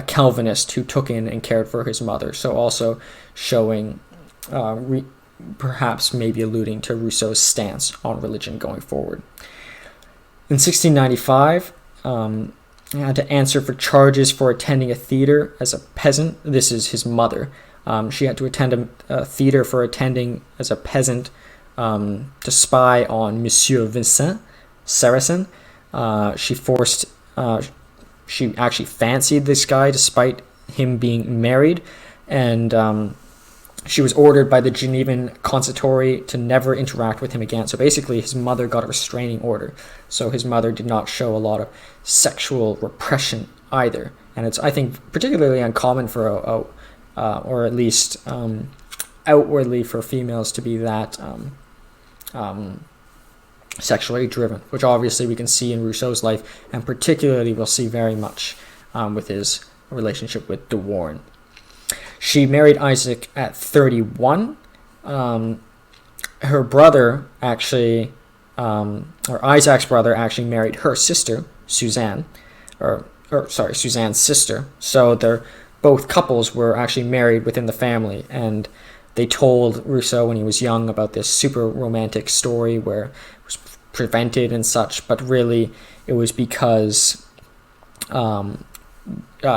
Calvinist who took in and cared for his mother. So also showing, perhaps maybe alluding to Rousseau's stance on religion going forward. In 1695, he had to answer for charges for attending a theater as a peasant. This is his mother. She had to attend a theater for attending as a peasant to spy on Monsieur Vincent Saracen. She actually fancied this guy despite him being married, and she was ordered by the Genevan consistory to never interact with him again. So basically his mother got a restraining order, so his mother did not show a lot of sexual repression either, and it's, I think, particularly uncommon for or at least outwardly for females to be that sexually driven, which obviously we can see in Rousseau's life, and particularly we'll see very much with his relationship with de Warenne. She married Isaac at 31. Her brother actually, or Isaac's brother actually married her sister, Suzanne, Suzanne's sister. So they're both couples were actually married within the family, and they told Rousseau when he was young about this super romantic story where it was prevented and such, but really it was because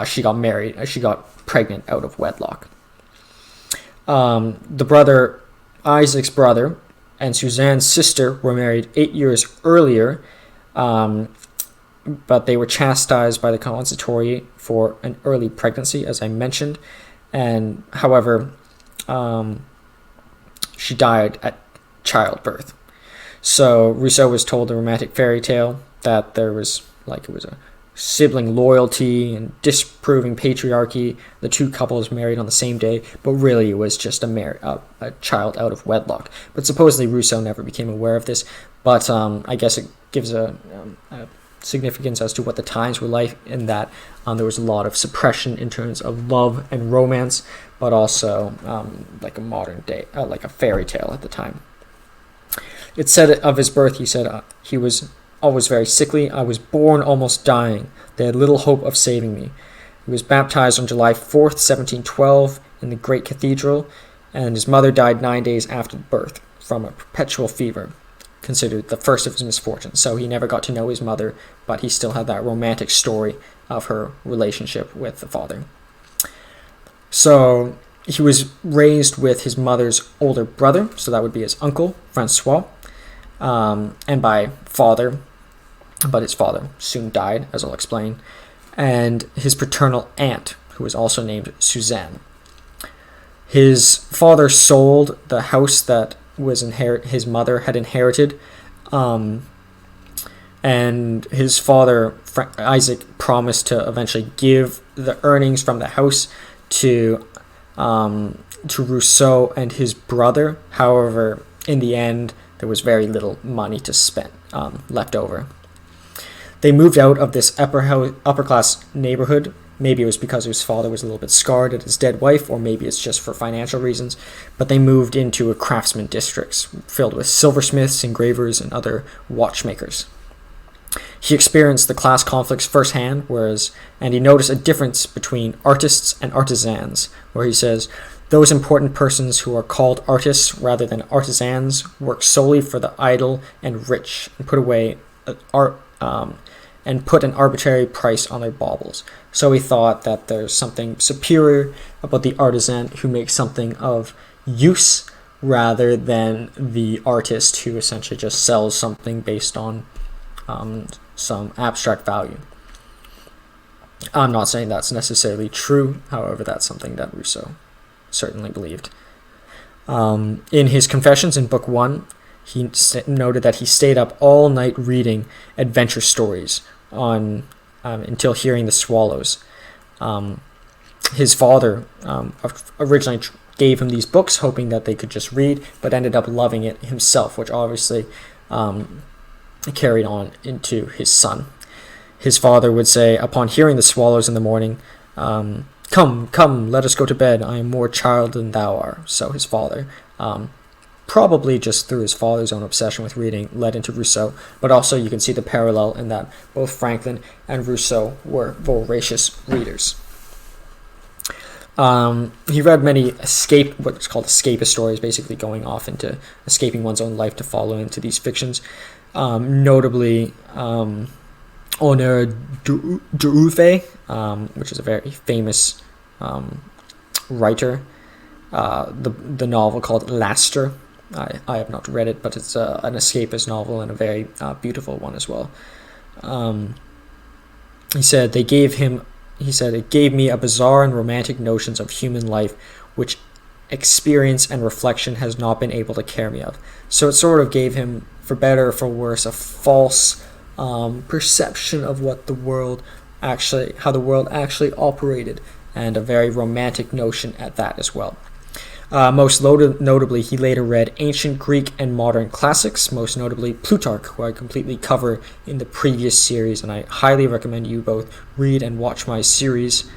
she got married, she got pregnant out of wedlock. Isaac's brother and Suzanne's sister were married 8 years earlier, but they were chastised by the consistory for an early pregnancy, as I mentioned, and however, she died at childbirth. So Rousseau was told the romantic fairy tale that there was, it was a sibling loyalty and disproving patriarchy. The two couples married on the same day, but really it was just a child out of wedlock. But supposedly Rousseau never became aware of this. But I guess it gives a significance as to what the times were like, in that there was a lot of suppression in terms of love and romance, but also like a modern day, like a fairy tale at the time. It said of his birth, he said he was always very sickly. I was born almost dying. They had little hope of saving me. He was baptized on July 4th, 1712, in the great cathedral, and his mother died 9 days after birth from a perpetual fever, considered the first of his misfortunes. So he never got to know his mother, but he still had that romantic story of her relationship with the father. So he was raised with his mother's older brother, so that would be his uncle, Francois, and by father, but his father soon died, as I'll explain, and his paternal aunt, who was also named Suzanne. His father sold the house that his mother had inherited, and his father, Isaac, promised to eventually give the earnings from the house to Rousseau and his brother. However, in the end, there was very little money to spend left over. They moved out of this upper-class neighborhood. Maybe it was because his father was a little bit scarred at his dead wife, or maybe it's just for financial reasons. But they moved into a craftsman districts filled with silversmiths, engravers, and other watchmakers. He experienced the class conflicts firsthand, and he noticed a difference between artists and artisans, where he says, those important persons who are called artists rather than artisans work solely for the idle and rich, and put an arbitrary price on their baubles. So he thought that there's something superior about the artisan who makes something of use, rather than the artist who essentially just sells something based on some abstract value. I'm not saying that's necessarily true, however, that's something that Rousseau certainly believed. In his Confessions in Book 1, he noted that he stayed up all night reading adventure stories until hearing the swallows. His father originally gave him these books, hoping that they could just read, but ended up loving it himself, which obviously carried on into his son. His father would say, upon hearing the swallows in the morning, come, let us go to bed. I am more child than thou art. So his father, probably just through his father's own obsession with reading, led into Rousseau. But also you can see the parallel in that both Franklin and Rousseau were voracious readers. He read many what's called escapist stories, basically going off into escaping one's own life to follow into these fictions. Notably, Honneur d'Urfé, which is a very famous writer. The novel called Laster. I have not read it, but it's an escapist novel and a very beautiful one as well. He said it gave me a bizarre and romantic notions of human life, which experience and reflection has not been able to carry me of. So it sort of gave him, for better or for worse, a false perception of how the world actually operated, and a very romantic notion at that as well. Most notably, he later read ancient Greek and modern classics, most notably Plutarch, who I completely cover in the previous series, and I highly recommend you both read and watch my series.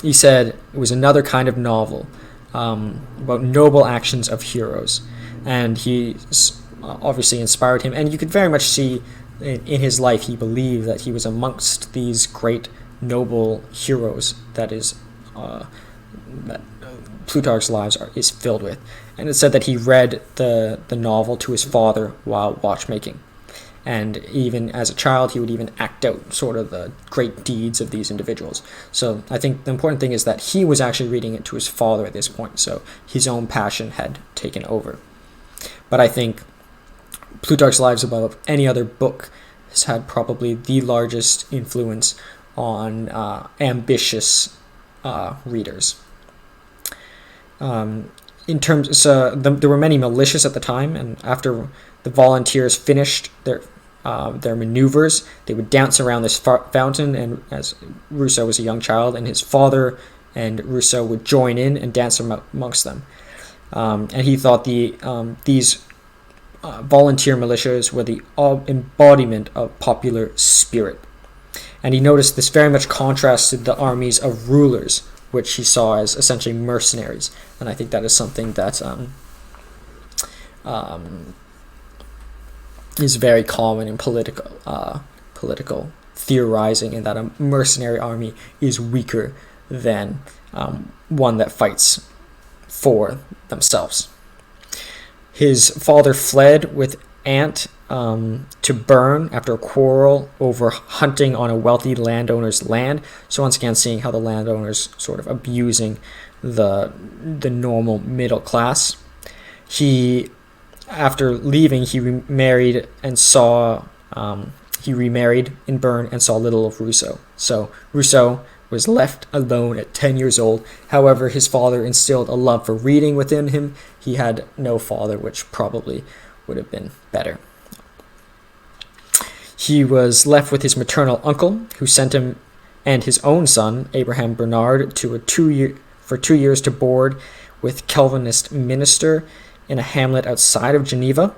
He said it was another kind of novel about noble actions of heroes, and he obviously inspired him, and you could very much see in his life he believed that he was amongst these great noble heroes that Plutarch's Lives is filled with. And it said that he read the novel to his father while watchmaking. And even as a child, he would even act out sort of the great deeds of these individuals. So I think the important thing is that he was actually reading it to his father at this point. So his own passion had taken over. But I think Plutarch's Lives, above any other book, has had probably the largest influence on ambitious readers. There were many militias at the time, and after the volunteers finished their maneuvers, they would dance around this fountain, and as Rousseau was a young child, and his father and Rousseau would join in and dance amongst them. And he thought these volunteer militias were the embodiment of popular spirit. And he noticed this very much contrasted the armies of rulers, which he saw as essentially mercenaries. And I think that is something that is very common in political theorizing, in that a mercenary army is weaker than one that fights for themselves. His father fled with aunt to Bern after a quarrel over hunting on a wealthy landowner's land. So once again, seeing how the landowners sort of abusing the normal middle class. After leaving, he remarried in Bern and saw little of Rousseau. So Rousseau was left alone at 10 years old. However, his father instilled a love for reading within him. He had no father, which probably would have been better. He was left with his maternal uncle, who sent him and his own son, Abraham Bernard, for 2 years to board with Calvinist minister in a hamlet outside of Geneva.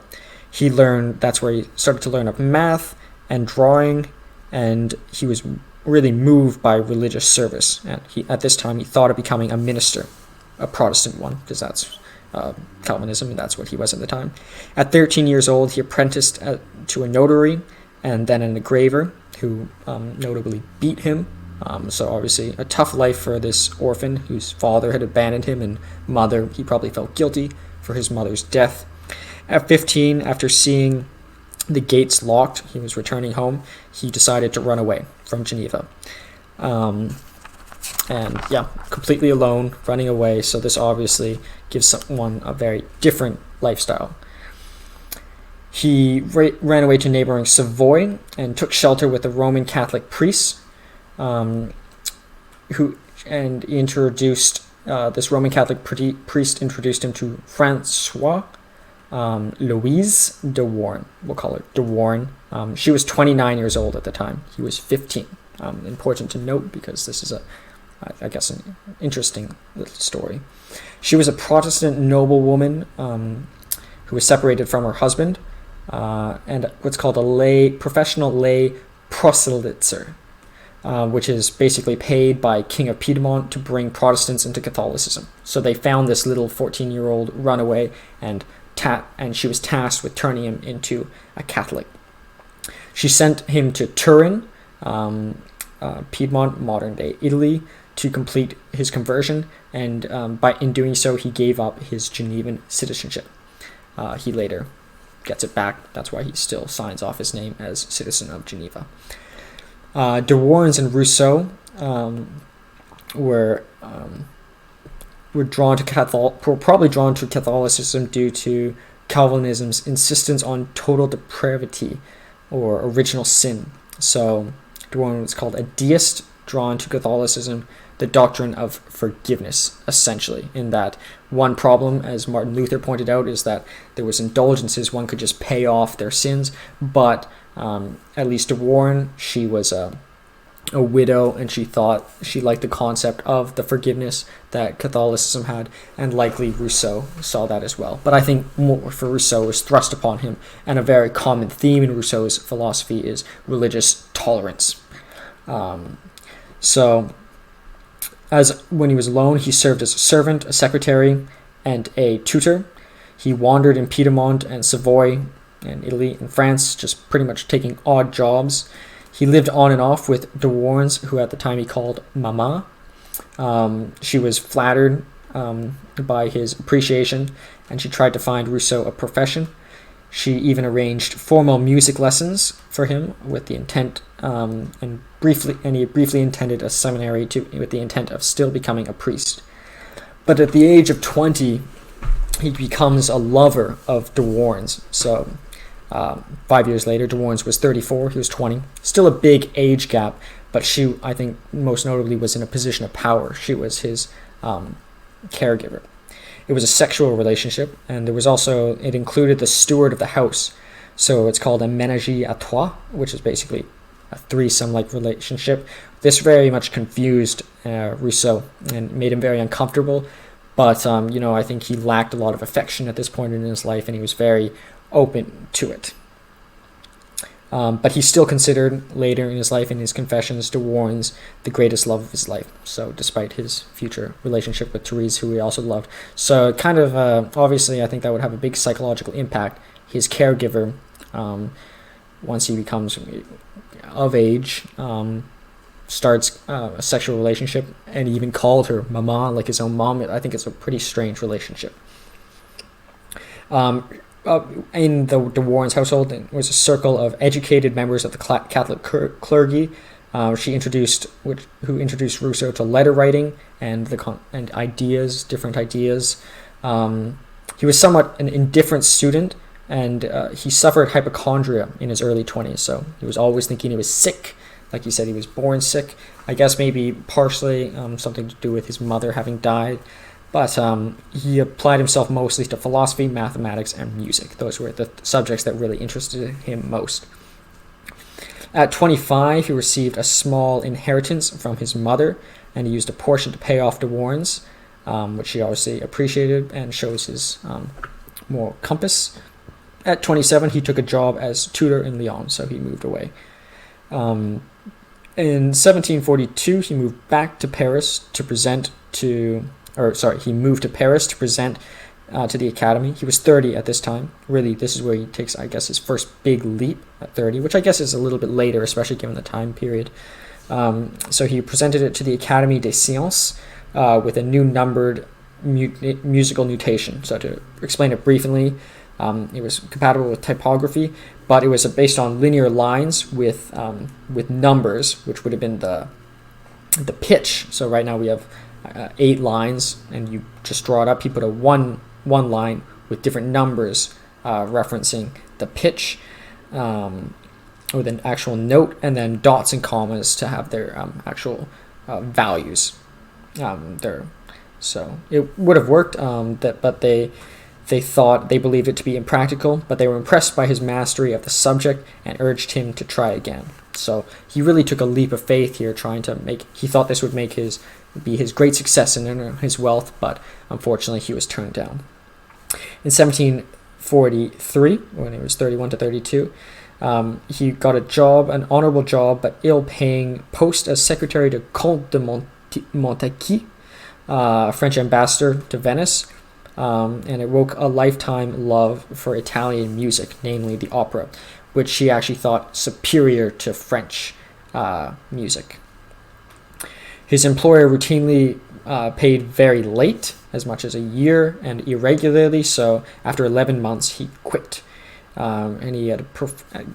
That's where he started to learn up math and drawing, and he was really moved by religious service. And at this time, he thought of becoming a minister, a Protestant one, because that's Calvinism, and that's what he was at the time. At 13 years old, he apprenticed to a notary and then an engraver, who notably beat him. So obviously a tough life for this orphan whose father had abandoned him, and mother, he probably felt guilty for his mother's death. At 15, after seeing the gates locked, he was returning home, he decided to run away from Geneva. Completely alone, running away. So this obviously gives someone a very different lifestyle. He ran away to neighboring Savoy and took shelter with a Roman Catholic priest, this Roman Catholic priest introduced him to Francois Louise de Warren. We'll call her de Warren. She was 29 years old at the time. He was 15. Important to note, because this is an interesting little story. She was a Protestant noblewoman who was separated from her husband, and what's called a professional lay proselytzer, which is basically paid by King of Piedmont to bring Protestants into Catholicism. So they found this little 14-year-old runaway, and she was tasked with turning him into a Catholic. She sent him to Turin, Piedmont, modern-day Italy, to complete his conversion, and in doing so, he gave up his Genevan citizenship. He later gets it back. That's why he still signs off his name as citizen of Geneva. De Warens and Rousseau were probably drawn to Catholicism due to Calvinism's insistence on total depravity or original sin. So De Warens was called a deist, drawn to Catholicism, the doctrine of forgiveness, essentially, in that one problem, as Martin Luther pointed out, is that there was indulgences, one could just pay off their sins, but at least De Warren, she was a widow, and she liked the concept of the forgiveness that Catholicism had, and likely Rousseau saw that as well. But I think more for Rousseau was thrust upon him, and a very common theme in Rousseau's philosophy is religious tolerance. When he was alone, he served as a servant, a secretary, and a tutor. He wandered in Piedmont and Savoy and Italy and France, just pretty much taking odd jobs. He lived on and off with de Warens, who at the time he called Mama. She was flattered by his appreciation, and she tried to find Rousseau a profession. She even arranged formal music lessons for him with the intent, and he briefly attended a seminary with the intent of still becoming a priest. But at the age of 20, he becomes a lover of de Warens. So 5 years later, de Warens was 34, he was 20. Still a big age gap, but she, I think, most notably was in a position of power. She was his caregiver. It was a sexual relationship, and it included the steward of the house. So it's called a ménage à trois, which is basically a threesome-like relationship. This very much confused Rousseau and made him very uncomfortable. But, I think he lacked a lot of affection at this point in his life, and he was very open to it. But he still considered later in his life, in his confessions, de Warens the greatest love of his life. So despite his future relationship with Therese, who he also loved. So kind of, obviously, I think that would have a big psychological impact. His caregiver, once he becomes of age, starts a sexual relationship, and he even called her Mama, like his own mom. I think it's a pretty strange relationship. In the de Warens household, there was a circle of educated members of the Catholic clergy. Who introduced Rousseau to letter writing and different ideas. He was somewhat an indifferent student, and he suffered hypochondria in his early 20s. So he was always thinking he was sick. Like he said, he was born sick. I guess maybe partially something to do with his mother having died. But he applied himself mostly to philosophy, mathematics, and music. Those were the subjects that really interested him most. At 25, he received a small inheritance from his mother, and he used a portion to pay off de Warens, which he obviously appreciated and shows his moral compass. At 27, he took a job as tutor in Lyon, so he moved away. In 1742, he moved back to Paris to present to... he moved to Paris to present to the Academy. He was 30 at this time. Really, this is where he takes, I guess, his first big leap at 30, which I guess is a little bit later, especially given the time period. So he presented it to the Académie des Sciences with a new numbered musical notation. So to explain it briefly, it was compatible with typography, but it was based on linear lines with numbers, which would have been the pitch. So right now we have 8 lines, and you just draw it up. You put a one line with different numbers referencing the pitch with an actual note, and then dots and commas to have their actual values there. So it would have worked, but they believed it to be impractical, but they were impressed by his mastery of the subject and urged him to try again. So he really took a leap of faith here, he thought this would be his great success and his wealth, but unfortunately he was turned down. In 1743, when he was 31 to 32, he got an honorable job but ill-paying post as secretary to Comte de Montaigu, French ambassador to Venice, and it woke a lifetime love for Italian music, namely the opera, which he actually thought superior to French music. His employer routinely paid very late, as much as a year, and irregularly, so after 11 months he quit. And he had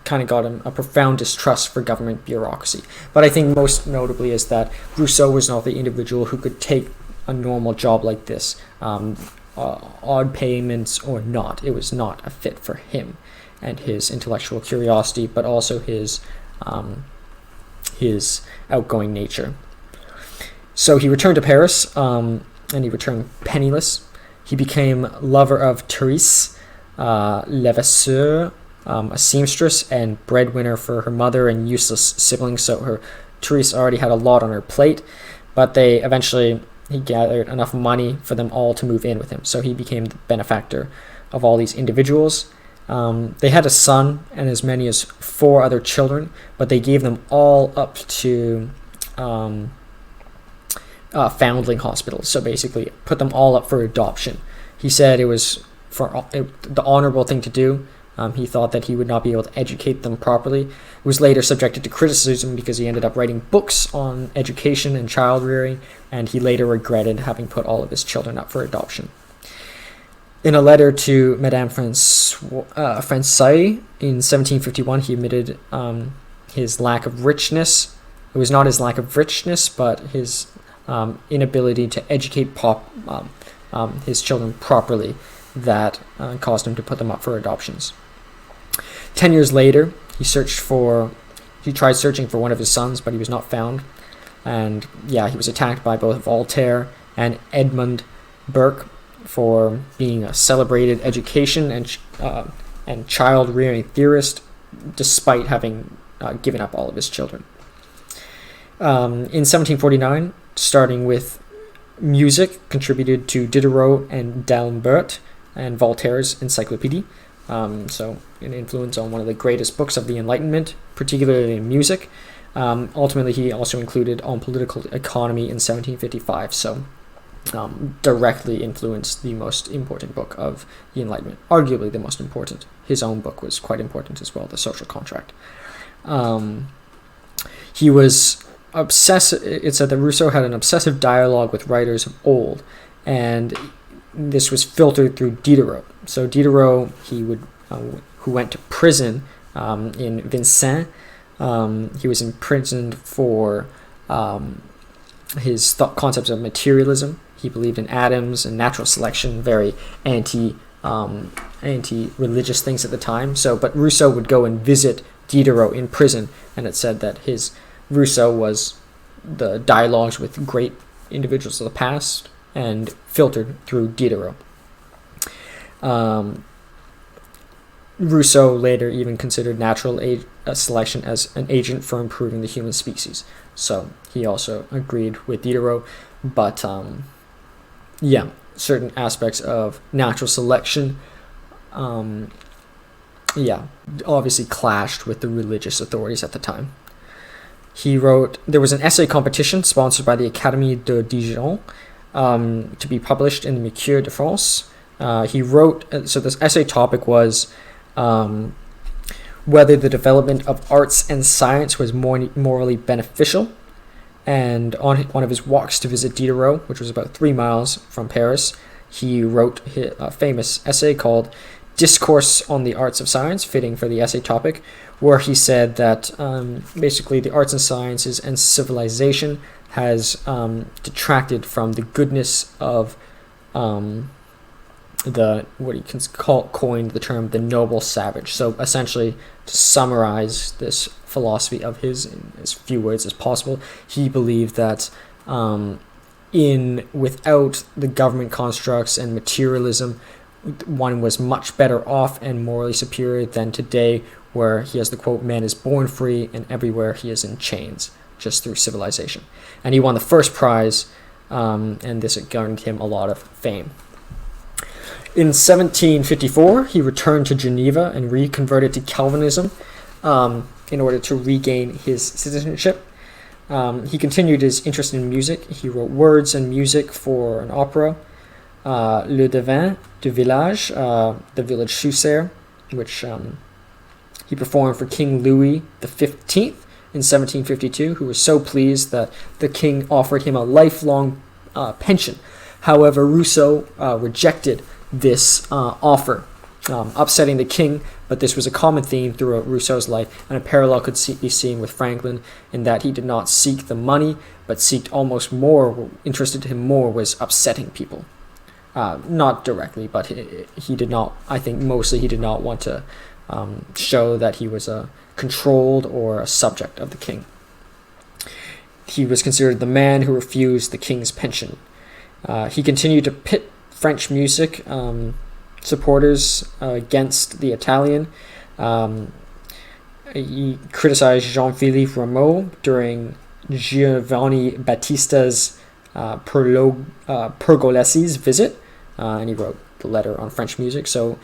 got a profound distrust for government bureaucracy. But I think most notably is that Rousseau was not the individual who could take a normal job like this, odd payments or not. It was not a fit for him and his intellectual curiosity, but also his outgoing nature. So he returned to Paris, and he returned penniless. He became lover of Therese Levasseur, a seamstress and breadwinner for her mother and useless siblings. So Therese already had a lot on her plate, but he gathered enough money for them all to move in with him. So he became the benefactor of all these individuals. They had a son and as many as 4 other children, but they gave them all up to foundling hospitals. So basically put them all up for adoption. He said it was the honorable thing to do, He thought that he would not be able to educate them properly. He was later subjected to criticism because he ended up writing books on education and child rearing, and he later regretted having put all of his children up for adoption. In a letter to Madame Françaille in 1751, he admitted his lack of richness. It was not his lack of richness, but his inability to educate his children properly that caused him to put them up for adoptions. 10 years later, he tried searching for one of his sons, but he was not found. And he was attacked by both Voltaire and Edmund Burke for being a celebrated education and child rearing theorist, despite having given up all of his children. In 1749, starting with music, contributed to Diderot and D'Alembert and Voltaire's Encyclopédie. So an influence on one of the greatest books of the Enlightenment, particularly in music. Ultimately, he also included on political economy in 1755. So directly influenced the most important book of the Enlightenment, arguably the most important. His own book was quite important as well, The Social Contract. He was obsessive. It said that Rousseau had an obsessive dialogue with writers of old, and this was filtered through Diderot. So Diderot, who went to prison in Vincennes. He was imprisoned for his concepts of materialism. He believed in atoms and natural selection, very anti-religious things at the time. But Rousseau would go and visit Diderot in prison, and it said that Rousseau was the dialogues with great individuals of the past and filtered through Diderot. Rousseau later even considered natural selection as an agent for improving the human species. So he also agreed with Diderot, but certain aspects of natural selection obviously clashed with the religious authorities at the time. He wrote, there was an essay competition sponsored by the Académie de Dijon to be published in the Mercure de France. He wrote, so this essay topic was whether the development of arts and science was morally beneficial. And on one of his walks to visit Diderot, which was about 3 miles from Paris, he wrote a famous essay called Discourse on the Arts of Science, fitting for the essay topic, where he said that basically the arts and sciences and civilization has detracted from the goodness of coined the term the noble savage. So essentially, to summarize this philosophy of his in as few words as possible, he believed that without the government constructs and materialism, one was much better off and morally superior than today, where he has the quote, "Man is born free, and everywhere he is in chains, just through civilization." And he won the first prize, and this garnered him a lot of fame. In 1754, he returned to Geneva and reconverted to Calvinism in order to regain his citizenship. He continued his interest in music. He wrote words and music for an opera, Le Devin du Village, the village soothsayer, which he performed for King Louis XV in 1752, who was so pleased that the king offered him a lifelong pension. However, Rousseau rejected this offer, upsetting the king, but this was a common theme throughout Rousseau's life, and a parallel could be seen with Franklin in that he did not seek the money, but seeked almost more, what interested him more was upsetting people. Not directly, but he did not, I think mostly he did not want to show that he was a controlled or a subject of the king. He was considered the man who refused the king's pension. He continued to pit French music supporters against the Italian. He criticized Jean-Philippe Rameau during Giovanni Battista's Pergolesi's visit, and he wrote the letter on French music. So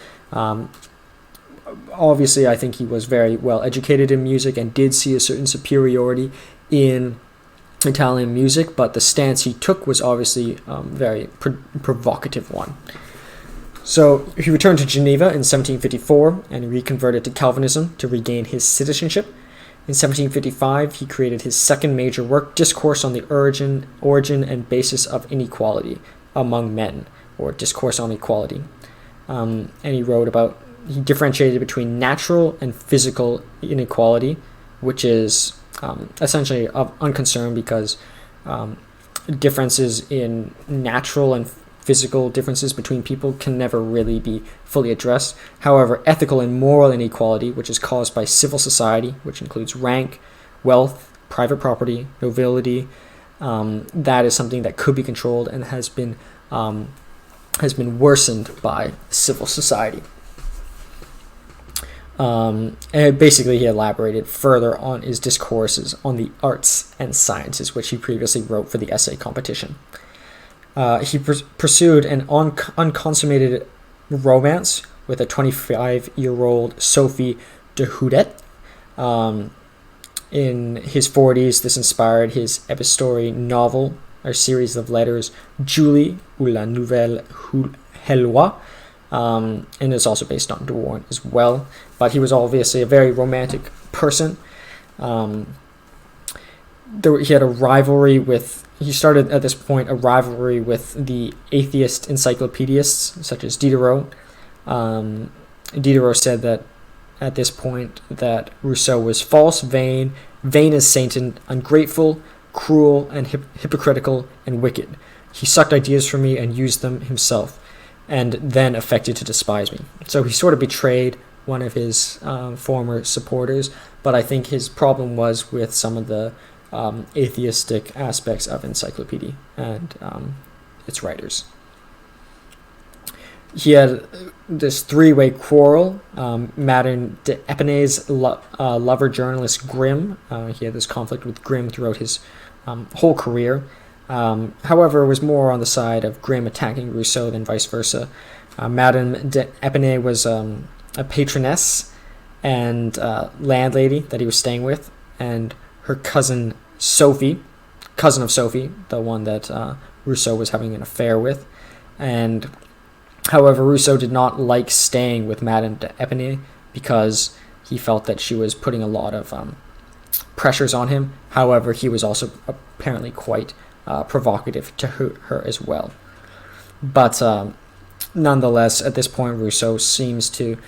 obviously I think he was very well educated in music and did see a certain superiority in Italian music, but the stance he took was obviously very provocative one. So he returned to Geneva in 1754 and reconverted to Calvinism to regain his citizenship. In 1755, he created his second major work, Discourse on the Origin and Basis of Inequality Among Men, or Discourse on Equality. And he differentiated between natural and physical inequality, which is essentially of unconcern because differences in natural and physical differences between people can never really be fully addressed. However, ethical and moral inequality, which is caused by civil society, which includes rank, wealth, private property, nobility, that is something that could be controlled and has been worsened by civil society. And basically, he elaborated further on his discourses on the arts and sciences, which he previously wrote for the essay competition. He pursued an unconsummated romance with a 25-year-old Sophie de Houdet. In his 40s, this inspired his epistolary novel, or series of letters, Julie ou la Nouvelle Heloise, and it's also based on De Warren as well. But he was obviously a very romantic person. He had a rivalry with. He started at this point a rivalry with the atheist encyclopedists such as Diderot. Diderot said that at this point that Rousseau was false, vain as Satan, ungrateful, cruel, and hypocritical and wicked. He sucked ideas from me and used them himself, and then affected to despise me. So he sort of betrayed one of his former supporters, but I think his problem was with some of the atheistic aspects of encyclopedia and its writers. He had this three-way quarrel. Madame d'Epinay's lover journalist Grimm. He had this conflict with Grimm throughout his whole career. However, it was more on the side of Grimm attacking Rousseau than vice versa. Madame d'Epinay was a patroness and landlady that he was staying with, and her cousin of Sophie, the one that Rousseau was having an affair with. And however, Rousseau did not like staying with Madame d'Epinay because he felt that she was putting a lot of pressures on him. However, he was also apparently quite provocative to her as well. But nonetheless, at this point, Rousseau seems to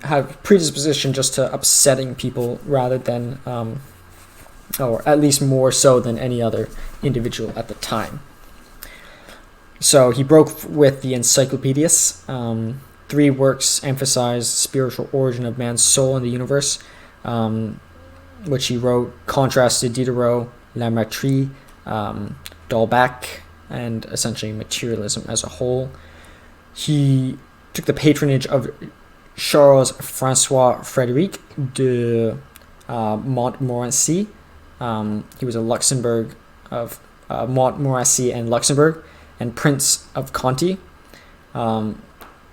have predisposition just to upsetting people rather than, or at least more so than any other individual at the time. So he broke with the encyclopedists. Three works emphasized the spiritual origin of man's soul in the universe, which he wrote contrasted Diderot, Lamartine, D'Holbach, and essentially materialism as a whole. He took the patronage of Charles François Frédéric de Montmorency. He was a Luxembourg of Montmorency and Luxembourg, and Prince of Conti.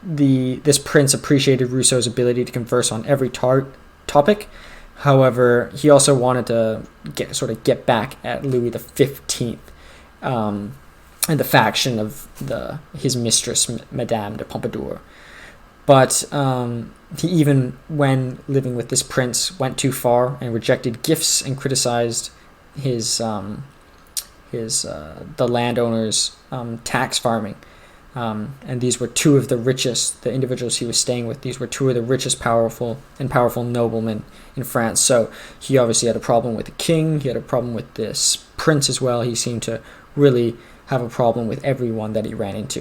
This prince appreciated Rousseau's ability to converse on every topic. However, he also wanted to get back at Louis XV and the faction of his mistress, Madame de Pompadour. But he, even when living with this prince, went too far and rejected gifts and criticized the landowners' tax farming. And these were two of the richest, the individuals he was staying with, these were two of the richest powerful noblemen in France. So he obviously had a problem with the king, he had a problem with this prince as well. He seemed to really have a problem with everyone that he ran into.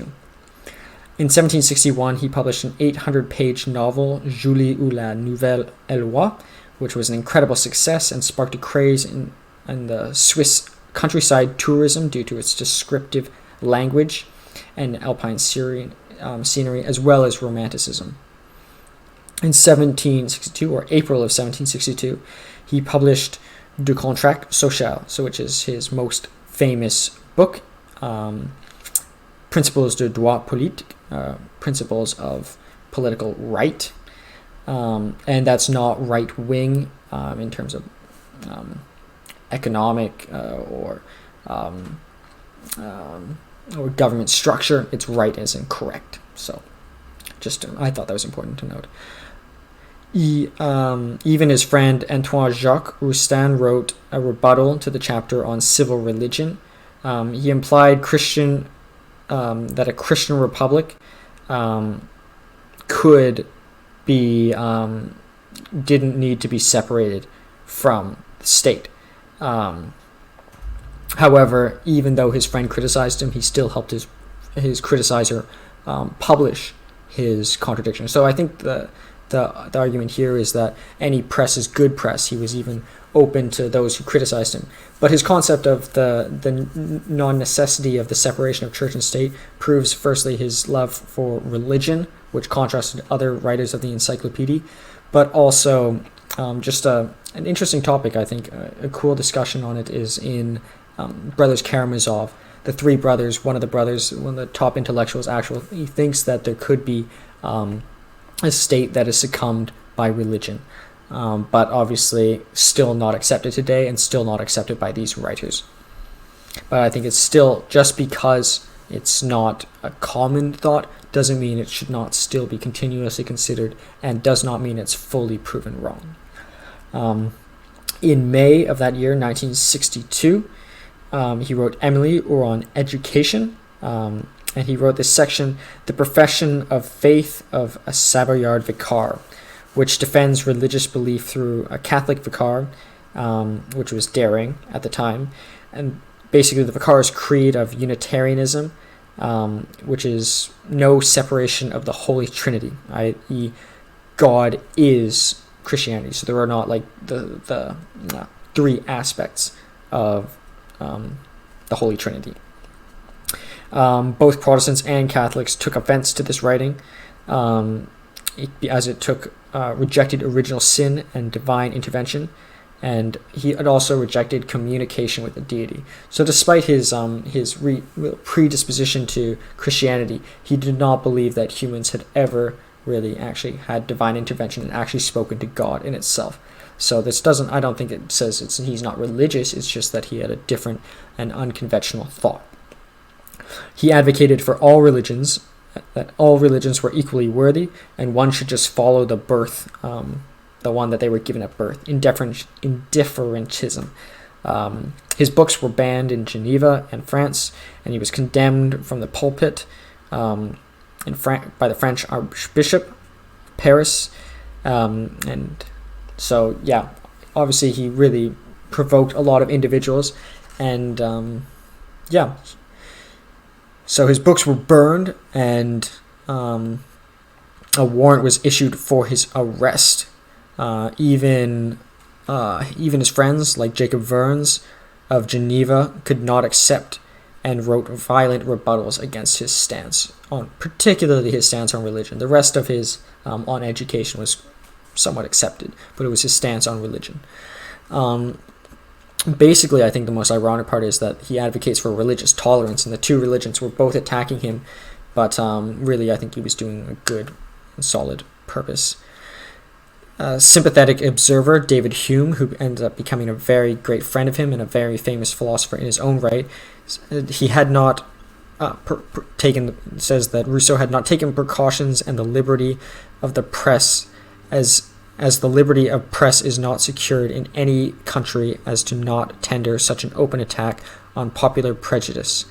In 1761, he published an 800-page novel, Julie ou la Nouvelle Heloise, which was an incredible success and sparked a craze in the Swiss countryside tourism due to its descriptive language and alpine scenery, as well as romanticism. In 1762, or April of 1762, he published Du Contrat Social, which is his most famous book, Principles de droit politique, principles of political right, and that's not right wing in terms of economic or government structure. It's right as in correct. So I thought that was important to note. Even his friend Antoine-Jacques Rousseau wrote a rebuttal to the chapter on civil religion. He implied that a Christian republic could be didn't need to be separated from the state. However, even though his friend criticized him, he still helped his criticizer publish his contradiction. So I think the argument here is that any press is good press. He was even open to those who criticized him. But his concept of the non-necessity of the separation of church and state proves, firstly, his love for religion, which contrasted other writers of the encyclopedia, but also just an interesting topic, I think. A cool discussion on it is in Brothers Karamazov. The three brothers, one of the top intellectuals, he thinks that there could be a state that is succumbed by religion, but obviously still not accepted today and still not accepted by these writers. But I think it's still, just because it's not a common thought doesn't mean it should not still be continuously considered, and does not mean it's fully proven wrong. In May of that year, 1962, he wrote Emily, or on education, and he wrote this section, The Profession of Faith of a Savoyard Vicar, which defends religious belief through a Catholic vicar, which was daring at the time. And basically the vicar's creed of Unitarianism, which is no separation of the Holy Trinity, i.e. God is Christianity. So there are not like the three aspects of the Holy Trinity. Both Protestants and Catholics took offense to this writing, as it rejected original sin and divine intervention, and he had also rejected communication with the deity. So despite his predisposition to Christianity, he did not believe that humans had ever really actually had divine intervention and actually spoken to God in itself. So I don't think it says he's not religious, it's just that he had a different and unconventional thought. He advocated for all religions, that all religions were equally worthy, and one should just follow the birth, the one that they were given at birth, indifferentism. His books were banned in Geneva and France, and he was condemned from the pulpit by the French Archbishop of Paris. And so, yeah, obviously he really provoked a lot of individuals, and so his books were burned, and a warrant was issued for his arrest. Even his friends, like Jacob Vernes of Geneva, could not accept, and wrote violent rebuttals against his stance, particularly his stance on religion. The rest of his on education was somewhat accepted, but it was his stance on religion. Basically, I think the most ironic part is that he advocates for religious tolerance, and the two religions were both attacking him, but really I think he was doing a good and solid purpose. Sympathetic observer David Hume, who ended up becoming a very great friend of him and a very famous philosopher in his own right, he had not says that Rousseau had not taken precautions and the liberty of the press as the liberty of press is not secured in any country as to not tender such an open attack on popular prejudice,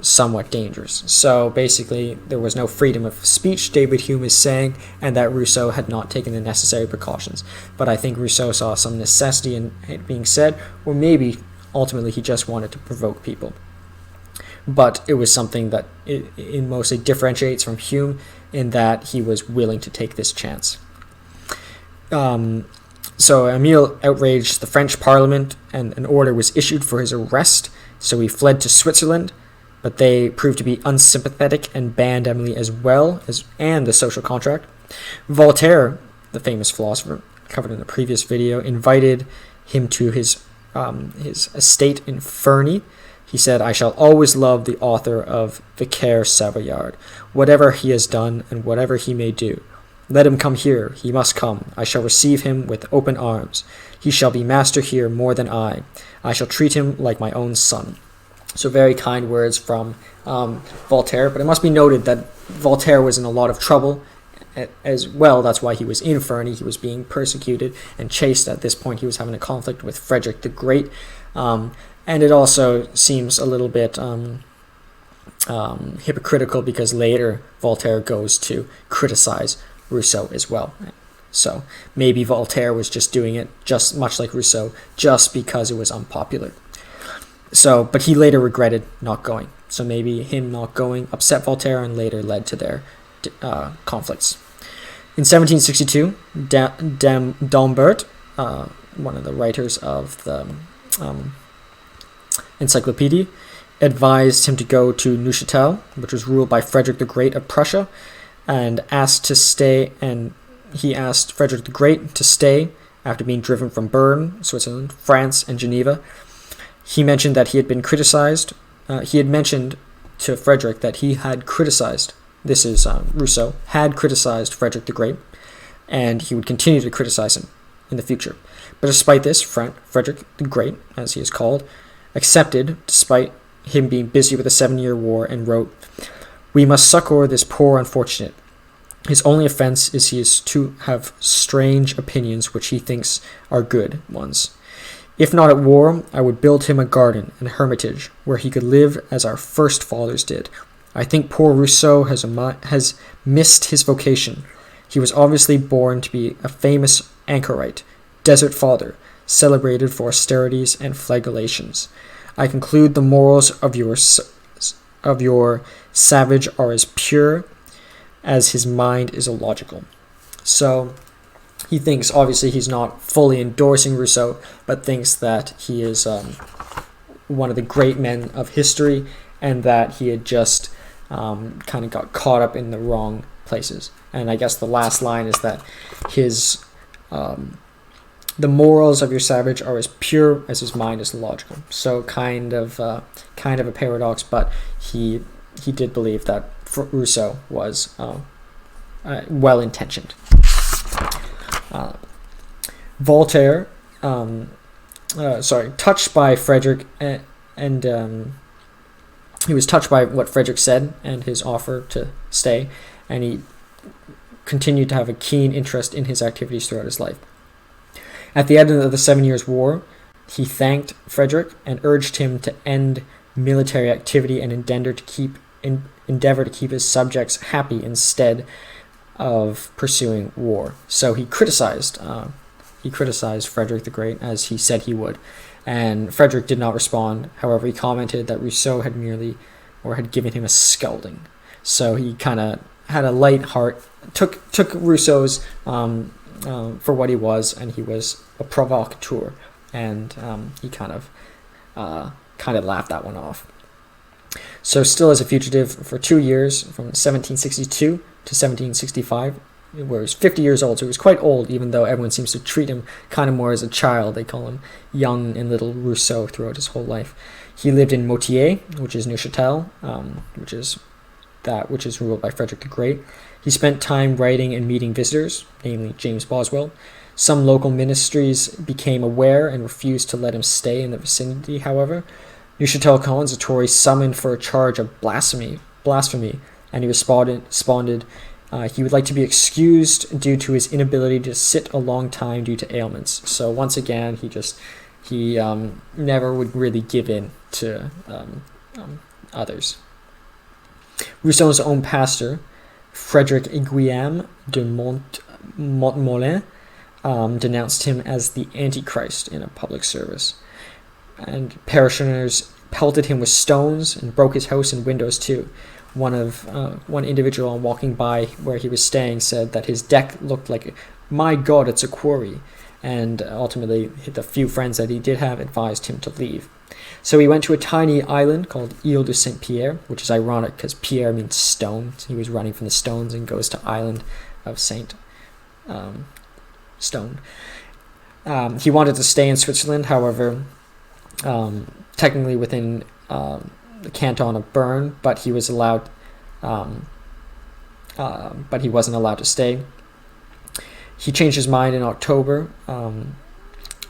somewhat dangerous. So basically, there was no freedom of speech, David Hume is saying, and that Rousseau had not taken the necessary precautions. But I think Rousseau saw some necessity in it being said, or maybe ultimately he just wanted to provoke people. But it was something that it mostly differentiates from Hume in that he was willing to take this chance. So Emile outraged the French Parliament, and an order was issued for his arrest. So he fled to Switzerland, but they proved to be unsympathetic and banned Emily as well and the social contract. Voltaire, the famous philosopher covered in the previous video, invited him to his estate in Ferney. He said, "I shall always love the author of Vicaire Savoyard, whatever he has done and whatever he may do. Let him come here, he must come. I shall receive him with open arms. He shall be master here more than I. I shall treat him like my own son." So very kind words from Voltaire, but it must be noted that Voltaire was in a lot of trouble as well. That's why he was in Ferney. He was being persecuted and chased. At this point, he was having a conflict with Frederick the Great. And it also seems a little bit hypocritical, because later Voltaire goes to criticize Rousseau as well. So maybe Voltaire was just doing it, just much like Rousseau, just because it was unpopular. So, but he later regretted not going. So maybe him not going upset Voltaire and later led to their conflicts. In 1762, D'Alembert, one of the writers of the Encyclopedia, advised him to go to Neuchâtel, which was ruled by Frederick the Great of Prussia, and asked to stay. And he asked Frederick the Great to stay after being driven from Bern, Switzerland, France, and Geneva. He mentioned that he had been criticized. He had mentioned to Frederick that he had criticized, this is Rousseau, had criticized Frederick the Great, and he would continue to criticize him in the future. But despite this, Frederick the Great, as he is called, accepted, despite him being busy with the 7-Year War, and wrote, "We must succor this poor unfortunate. His only offense is he is to have strange opinions which he thinks are good ones. If not at war, I would build him a garden and hermitage where he could live as our first fathers did. I think poor Rousseau has missed his vocation. He was obviously born to be a famous anchorite, desert father, celebrated for austerities and flagellations. I conclude the morals of your savage are as pure as his mind is illogical." So he thinks, obviously he's not fully endorsing Rousseau, but thinks that he is one of the great men of history, and that he had just kind of got caught up in the wrong places. And I guess the last line is that his the morals of your savage are as pure as his mind is illogical. So kind of a paradox, but he did believe that Rousseau was well-intentioned. Voltaire, touched by Frederick, and he was touched by what Frederick said and his offer to stay, and he continued to have a keen interest in his activities throughout his life. At the end of the 7 Years' War, he thanked Frederick and urged him to end military activity and endeavor to keep his subjects happy instead of pursuing war. So he criticized Frederick the Great, as he said he would, and Frederick did not respond. However, he commented that Rousseau had given him a scalding. So he kind of had a light heart, took Rousseau's for what he was, and he was a provocateur, and he kind of laughed that one off. So still as a fugitive for 2 years, from 1762 to 1765, where he was 50 years old, so he was quite old, even though everyone seems to treat him kind of more as a child. They call him young and little Rousseau throughout his whole life. He lived in Moutier, which is Neuchâtel, which is ruled by Frederick the Great. He spent time writing and meeting visitors, namely James Boswell. Some local ministries became aware and refused to let him stay in the vicinity, however. Neuchâtel consistory summoned for a charge of blasphemy, and he responded he would like to be excused due to his inability to sit a long time due to ailments. So once again, he never would really give in to others. Rousseau's own pastor, Frederick Guillaume de Montmolin, denounced him as the Antichrist in a public service. And parishioners pelted him with stones and broke his house and windows too. One individual walking by where he was staying said that his deck looked like, "My God, it's a quarry." And ultimately, the few friends that he did have advised him to leave. So he went to a tiny island called Ile de Saint-Pierre, which is ironic because Pierre means stone. So he was running from the stones and goes to Island of Saint Stone. He wanted to stay in Switzerland, however, technically within the canton of Bern, but he was allowed, but he wasn't allowed to stay. He changed his mind in October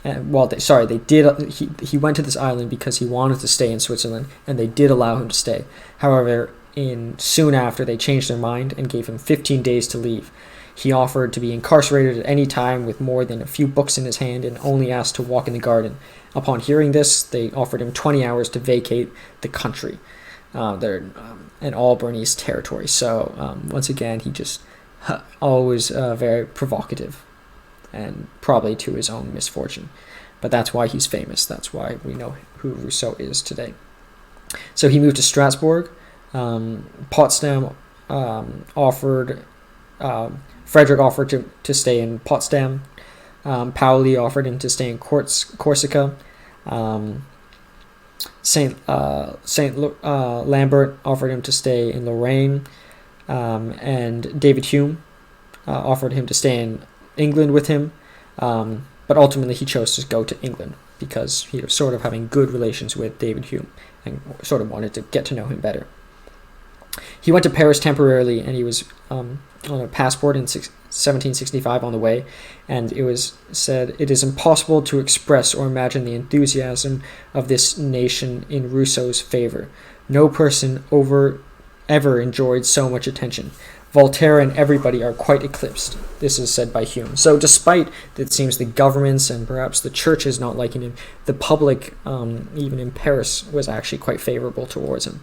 They did. He went to this island because he wanted to stay in Switzerland, and they did allow him to stay. However, soon after, they changed their mind and gave him 15 days to leave. He offered to be incarcerated at any time with more than a few books in his hand and only asked to walk in the garden. Upon hearing this, they offered him 20 hours to vacate the country. They're in all Bernese territory. So once again, he just always very provocative, and probably to his own misfortune. But that's why he's famous. That's why we know who Rousseau is today. So he moved to Strasbourg. Potsdam Frederick offered to stay in Potsdam. Pauli offered him to stay in Corsica. Saint Lambert offered him to stay in Lorraine. And David Hume offered him to stay in England with him. But ultimately he chose to go to England because he was sort of having good relations with David Hume and sort of wanted to get to know him better. He went to Paris temporarily, and he was on a passport in 1765 on the way, and it was said, "It is impossible to express or imagine the enthusiasm of this nation in Rousseau's favor. No person ever enjoyed so much attention. Voltaire and everybody are quite eclipsed." This is said by Hume. So despite, it seems, the governments and perhaps the churches not liking him, the public, even in Paris, was actually quite favorable towards him.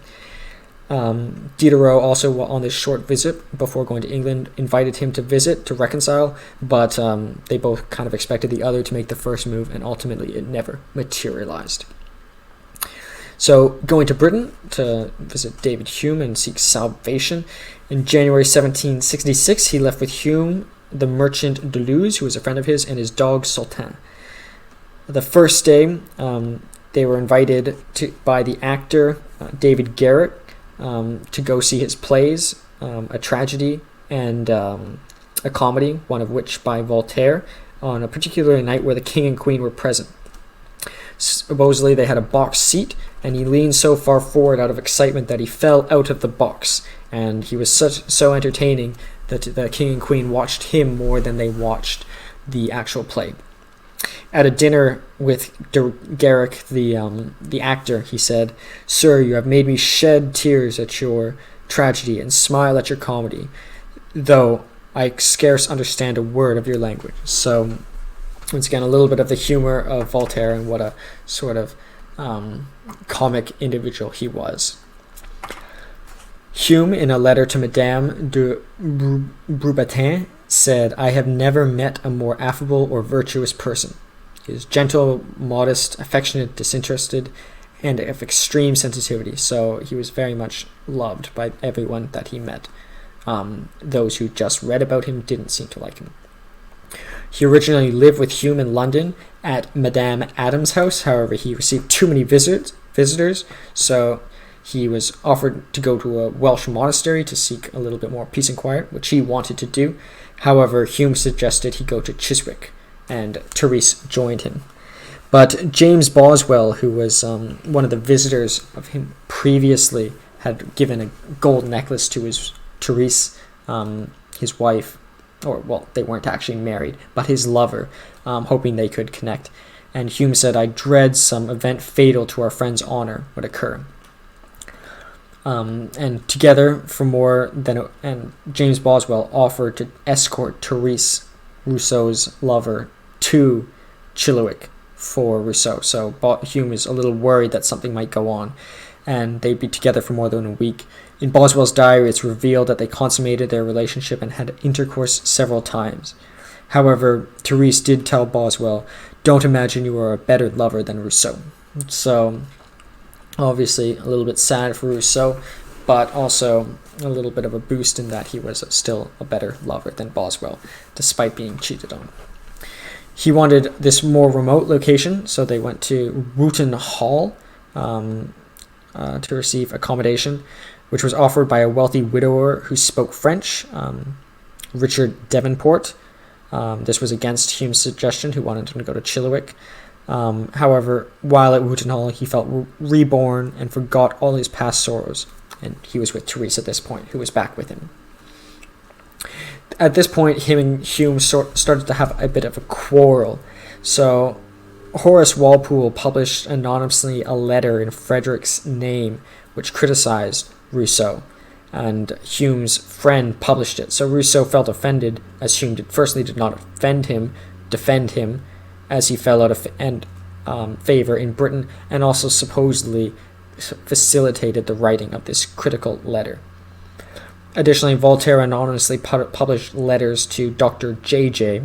Diderot also, on this short visit before going to England, invited him to visit to reconcile, but they both kind of expected the other to make the first move, and ultimately it never materialized. So going to Britain to visit David Hume and seek salvation, in January 1766 he left with Hume, the merchant Deleuze, who was a friend of his, and his dog Sultan. The first day they were invited by the actor David Garrett to go see his plays, a tragedy and a comedy, one of which by Voltaire, on a particular night where the king and queen were present. Supposedly they had a box seat, and he leaned so far forward out of excitement that he fell out of the box, and he was so entertaining that the king and queen watched him more than they watched the actual play. At a dinner with Garrick, the actor, he said, "Sir, you have made me shed tears at your tragedy and smile at your comedy, though I scarce understand a word of your language." So, once again, a little bit of the humor of Voltaire and what a sort of comic individual he was. Hume, in a letter to Madame de Brubatin, said, "I have never met a more affable or virtuous person. He is gentle, modest, affectionate, disinterested, and of extreme sensitivity." So he was very much loved by everyone that he met. Those who just read about him didn't seem to like him. He originally lived with Hume in London at Madame Adams' house. However, he received too many visitors, so he was offered to go to a Welsh monastery to seek a little bit more peace and quiet, which he wanted to do. However, Hume suggested he go to Chiswick, and Therese joined him. But James Boswell, who was one of the visitors of him previously, had given a gold necklace to his Therese, his wife, or, well, they weren't actually married, but his lover, hoping they could connect. And Hume said, "I dread some event fatal to our friend's honor would occur." And together for more than, and James Boswell offered to escort Therese, Rousseau's lover, to Chilliwack for Rousseau. So Hume is a little worried that something might go on, and they'd be together for more than a week. In Boswell's diary, it's revealed that they consummated their relationship and had intercourse several times. However, Therese did tell Boswell, "Don't imagine you are a better lover than Rousseau." So, obviously, a little bit sad for Rousseau, but also a little bit of a boost in that he was still a better lover than Boswell, despite being cheated on. He wanted this more remote location, so they went to Wooton Hall to receive accommodation, which was offered by a wealthy widower who spoke French, Richard Devonport. This was against Hume's suggestion, who wanted him to go to Chilliwack. However, while at Wooton Hall, he felt reborn and forgot all his past sorrows, and he was with Therese at this point, who was back with him. At this point, him and Hume started to have a bit of a quarrel. So Horace Walpole published anonymously a letter in Frederick's name which criticized Rousseau, and Hume's friend published it. So Rousseau felt offended, as Hume did not defend him, as he fell out of favor in Britain, and also supposedly facilitated the writing of this critical letter. Additionally, Voltaire anonymously published letters to Dr. J.J.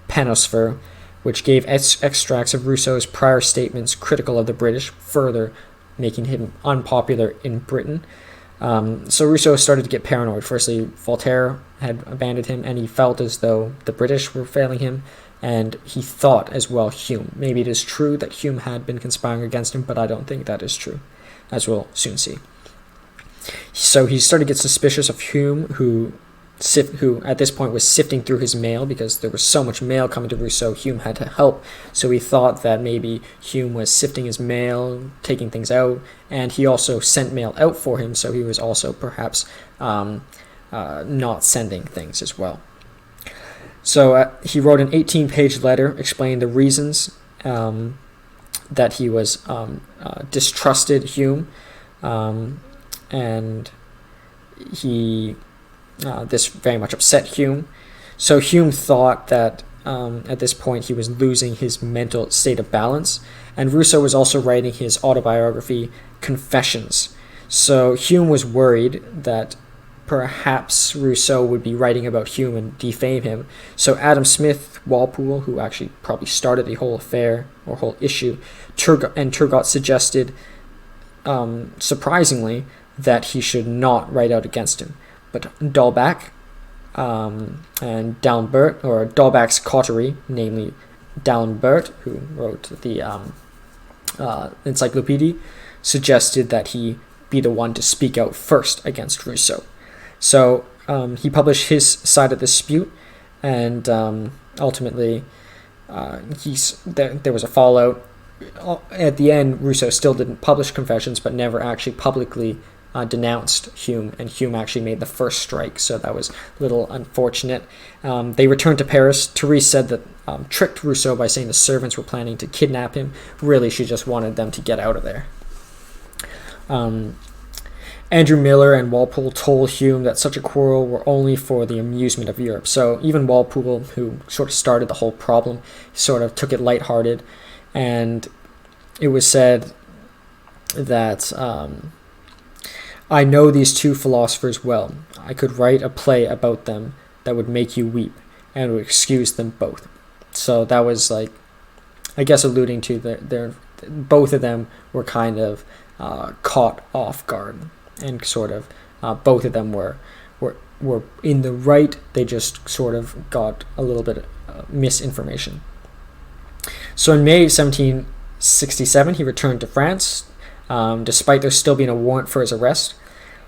Panosfer, which gave extracts of Rousseau's prior statements critical of the British, further making him unpopular in Britain. So Rousseau started to get paranoid. Firstly, Voltaire had abandoned him, and he felt as though the British were failing him, and he thought as well Hume. Maybe it is true that Hume had been conspiring against him, but I don't think that is true, as we'll soon see. So he started to get suspicious of Hume, who at this point was sifting through his mail, because there was so much mail coming to Rousseau. Hume had to help, so he thought that maybe Hume was sifting his mail, taking things out, and he also sent mail out for him, so he was also perhaps not sending things as well. So he wrote an 18-page letter explaining the reasons that he was distrusted Hume, and this very much upset Hume. So Hume thought that at this point he was losing his mental state of balance, and Rousseau was also writing his autobiography, Confessions. So Hume was worried that perhaps Rousseau would be writing about Hume and defame him. So Adam Smith Walpole, who actually probably started the whole affair or whole issue, Turgot suggested, surprisingly, that he should not write out against him. But D'Holbach and D'Alembert, or D'Holbach's coterie, namely D'Alembert, who wrote the encyclopedia, suggested that he be the one to speak out first against Rousseau. So he published his side of the dispute, and ultimately there was a fallout. At the end, Rousseau still didn't publish Confessions, but never actually publicly denounced Hume, and Hume actually made the first strike, so that was a little unfortunate. They returned to Paris. Therese said that tricked Rousseau by saying the servants were planning to kidnap him. Really, she just wanted them to get out of there. Andrew Miller and Walpole told Hume that such a quarrel were only for the amusement of Europe. So even Walpole, who sort of started the whole problem, sort of took it lighthearted, and it was said that I know these two philosophers well. I could write a play about them that would make you weep, and would excuse them both. So that was, like, I guess, alluding to their both of them were kind of caught off guard, and sort of both of them were in the right. They just sort of got a little bit of misinformation. So in May 1767, he returned to France. Despite there still being a warrant for his arrest,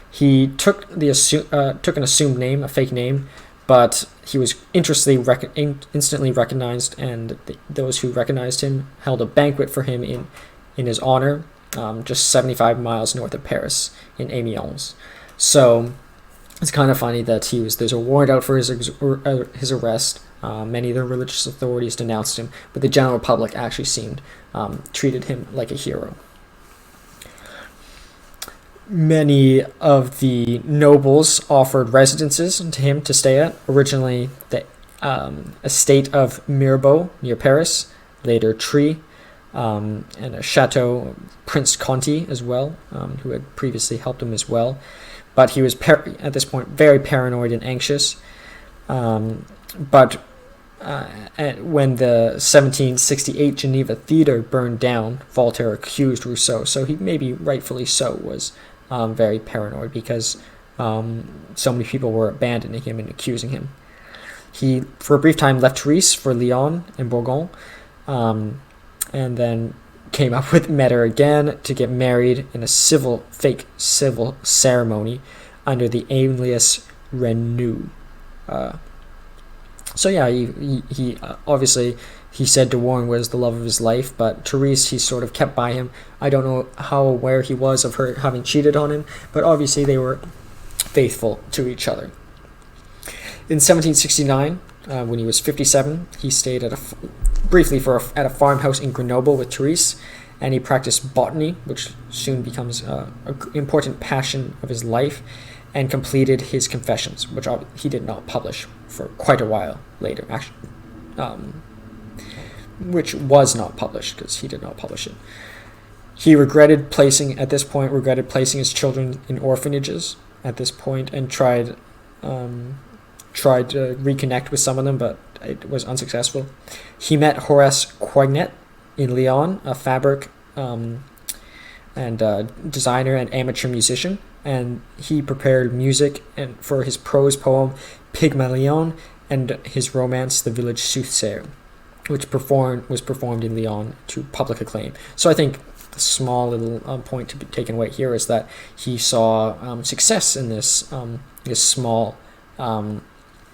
he took an assumed name, a fake name, but he was instantly recognized, and those who recognized him held a banquet for him in his honor, just 75 miles north of Paris, in Amiens. So it's kind of funny that there's a warrant out for his arrest. Many of the religious authorities denounced him, but the general public actually treated him like a hero. Many of the nobles offered residences to him to stay at. Originally, the estate of Mirabeau near Paris, later Tree, and a chateau, Prince Conti as well, who had previously helped him as well. But he was, at this point, very paranoid and anxious. But when the 1768 Geneva Theatre burned down, Voltaire accused Rousseau. So he, maybe rightfully so, was very paranoid, because so many people were abandoning him and accusing him. He, for a brief time, left Therese for Lyon and Bourgogne, and then came up with Metter again to get married in a fake civil ceremony under the alias Renou. So yeah, he obviously, he said De Warenne was the love of his life, but Therese he sort of kept by him. I don't know how aware he was of her having cheated on him, but obviously they were faithful to each other. In 1769, When he was 57, he stayed briefly at a farmhouse in Grenoble with Therese, and he practiced botany, which soon becomes an important passion of his life, and completed his Confessions, which he did not publish for quite a while later, actually, which was not published because he did not publish it. He regretted placing his children in orphanages at this point, and tried to reconnect with some of them, but it was unsuccessful. He met Horace Coignet in Lyon, a fabric and designer and amateur musician, and he prepared music for his prose poem Pygmalion and his romance The Village Soothsayer, which was performed in Lyon to public acclaim. So I think the small little point to be taken away here is that he saw success in this small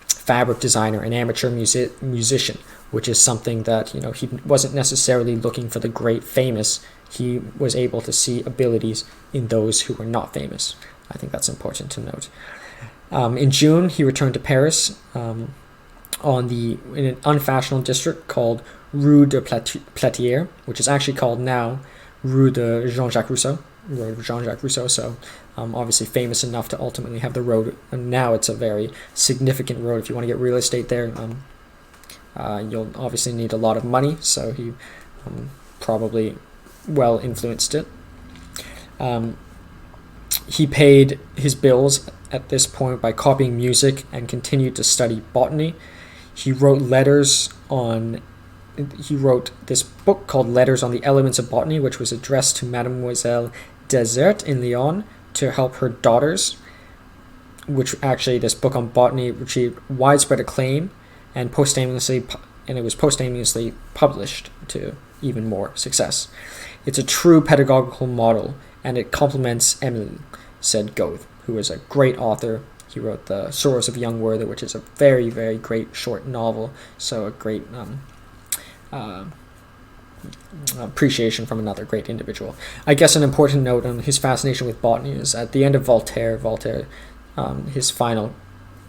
fabric designer and amateur musician, which is something that he wasn't necessarily looking for the great famous. He was able to see abilities in those who were not famous. I think that's important to note. In June, he returned to Paris in an unfashionable district called Rue de Platière, which is actually called now Rue de Jean-Jacques Rousseau, road of Jean-Jacques Rousseau. So obviously famous enough to ultimately have the road, and now it's a very significant road. If you want to get real estate there, you'll obviously need a lot of money, so he probably well influenced it. He paid his bills at this point by copying music and continued to study botany. He wrote this book called Letters on the Elements of Botany, which was addressed to Mademoiselle Desert in Lyon to help her daughters, which actually this book on botany achieved widespread acclaim and it was posthumously published to even more success. It's a true pedagogical model, and it complements Emile, said Goethe, who is a great author. He wrote The Sorrows of Young Werther, which is a very, very great short novel, so a great appreciation from another great individual. I guess an important note on his fascination with botany is at the end of Voltaire, his final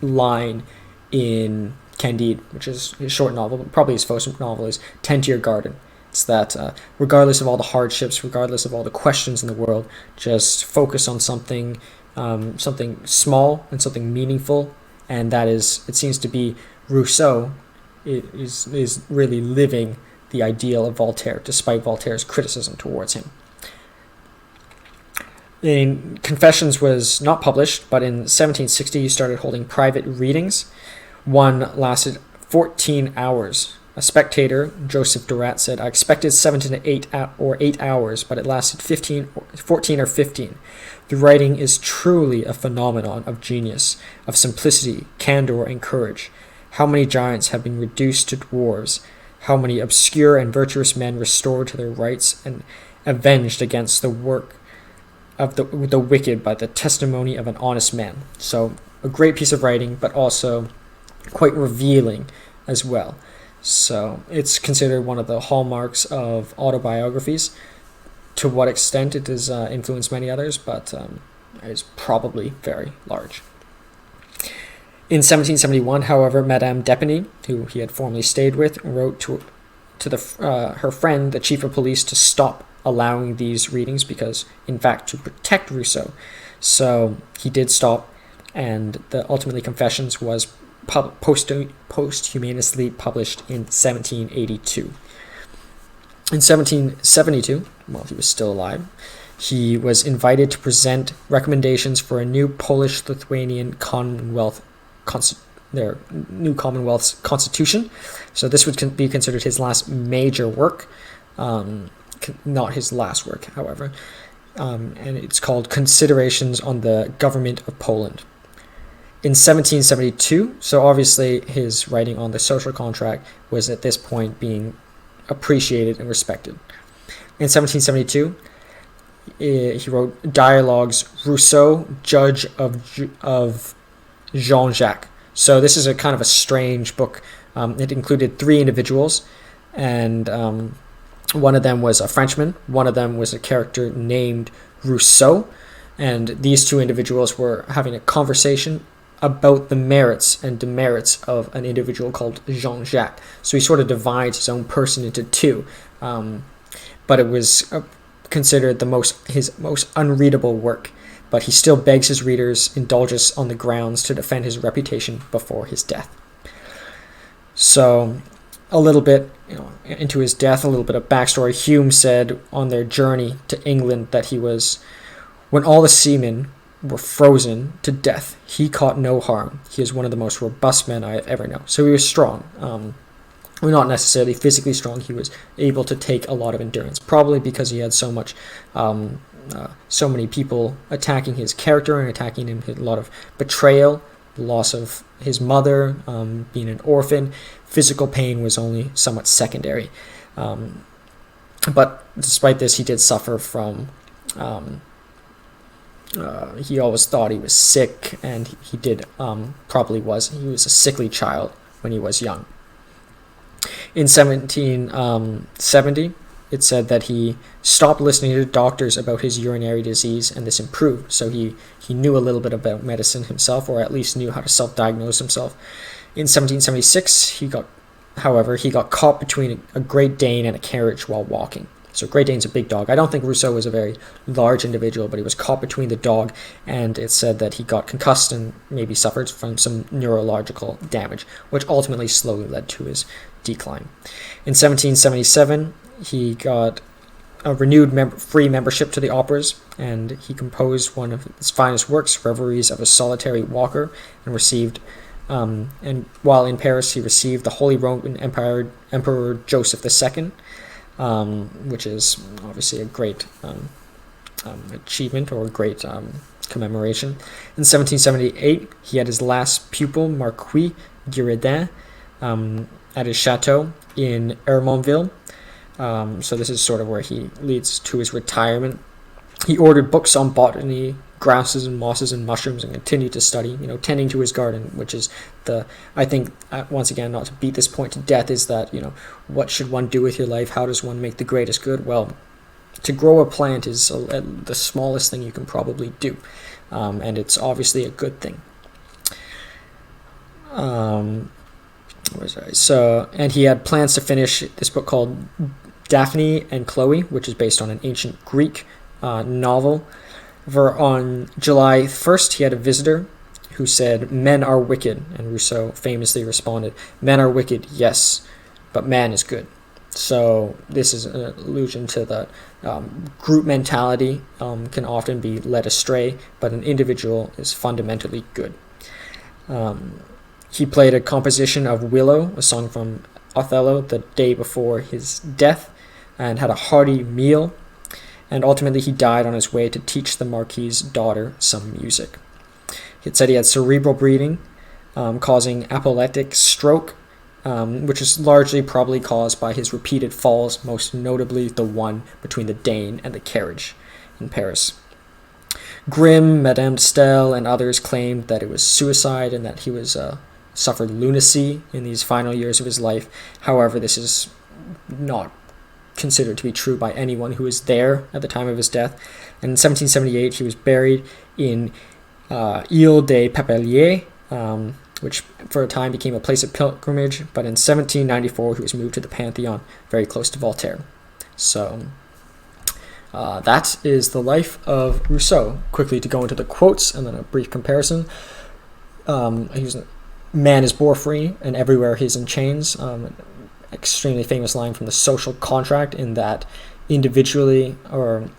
line in Candide, which is his short novel, but probably his first novel, is "Tend to your garden." It's that regardless of all the hardships, regardless of all the questions in the world, just focus on something small and something meaningful, and that is, it seems to be, Rousseau is really living the ideal of Voltaire, despite Voltaire's criticism towards him. Confessions was not published, but in 1760 he started holding private readings. One lasted 14 hours. A spectator, Joseph Dorat, said, "I expected 7 to 8 hours, but it lasted 14 or 15. The writing is truly a phenomenon of genius, of simplicity, candor, and courage. How many giants have been reduced to dwarves? How many obscure and virtuous men restored to their rights and avenged against the work of the wicked by the testimony of an honest man." So a great piece of writing, but also quite revealing as well. So it's considered one of the hallmarks of autobiographies. To what extent it has influenced many others, but is probably very large. In 1771, however, Madame d'Epinay, who he had formerly stayed with, wrote to her friend, the chief of police, to stop allowing these readings because, in fact, to protect Rousseau. So he did stop, and ultimately Confessions was posthumously published in 1782. In 1772, while he was still alive, he was invited to present recommendations for a new Polish-Lithuanian Commonwealth's constitution. So this would be considered his last major work, not his last work, however, and it's called Considerations on the Government of Poland. In 1772, so obviously his writing on the social contract was at this point being appreciated and respected. In 1772, he wrote Dialogues, Rousseau, Judge of Jean-Jacques. So this is a kind of a strange book. It included 3 individuals, and one of them was a Frenchman, one of them was a character named Rousseau, and these 2 individuals were having a conversation about the merits and demerits of an individual called Jean-Jacques. So he sort of divides his own person into two. But it was considered his most unreadable work. But he still begs his readers' indulgence on the grounds to defend his reputation before his death. So, a little bit into his death, a little bit of backstory. Hume said on their journey to England that he was, when all the seamen were frozen to death, he caught no harm. He is one of the most robust men I have ever known. So he was strong. Well, not necessarily physically strong. He was able to take a lot of endurance, probably because he had so many people attacking his character and attacking him. A lot of betrayal, the loss of his mother, being an orphan. Physical pain was only somewhat secondary. But despite this, he did suffer from... he always thought he was sick, and he did probably was. He was a sickly child when he was young. In 1770, it said that he stopped listening to doctors about his urinary disease, and this improved. So he knew a little bit about medicine himself, or at least knew how to self-diagnose himself. In 1776, he got caught between a Great Dane and a carriage while walking. So Great Dane's a big dog. I don't think Rousseau was a very large individual, but he was caught between the dog, and it said that he got concussed and maybe suffered from some neurological damage, which ultimately slowly led to his decline. In 1777, he got a renewed free membership to the operas, and he composed one of his finest works, Reveries of a Solitary Walker, and received, and while in Paris, he received the Holy Roman Emperor Joseph II, which is obviously a great achievement or a great commemoration. In 1778, he had his last pupil, Marquis Girardin, at his chateau in Hermonville. So this is sort of where he leads to his retirement. He ordered books on botany, grasses and mosses and mushrooms, and continued to study, tending to his garden, which is I think, once again, not to beat this point to death, is that, what should one do with your life? How does one make the greatest good? Well, to grow a plant is the smallest thing you can probably do, and it's obviously a good thing. And he had plans to finish this book called Daphne and Chloe, which is based on an ancient Greek novel. On July 1st, he had a visitor who said, "Men are wicked," and Rousseau famously responded, "Men are wicked, yes, but man is good." So this is an allusion to the group mentality can often be led astray, but an individual is fundamentally good. He played a composition of Willow, a song from Othello, the day before his death, and had a hearty meal. And ultimately, he died on his way to teach the Marquis's daughter some music. It said he had cerebral bleeding, causing apoplectic stroke, which is largely probably caused by his repeated falls, most notably the one between the Dane and the carriage in Paris. Grimm, Madame de Stael, and others claimed that it was suicide and that he was suffered lunacy in these final years of his life. However, this is not considered to be true by anyone who was there at the time of his death. And in 1778, he was buried in Ile des Papeliers, which for a time became a place of pilgrimage, but in 1794, he was moved to the Pantheon, very close to Voltaire. So that is the life of Rousseau. Quickly to go into the quotes and then a brief comparison. Man is bore-free, and everywhere he's in chains. Extremely famous line from The Social Contract, in that individually or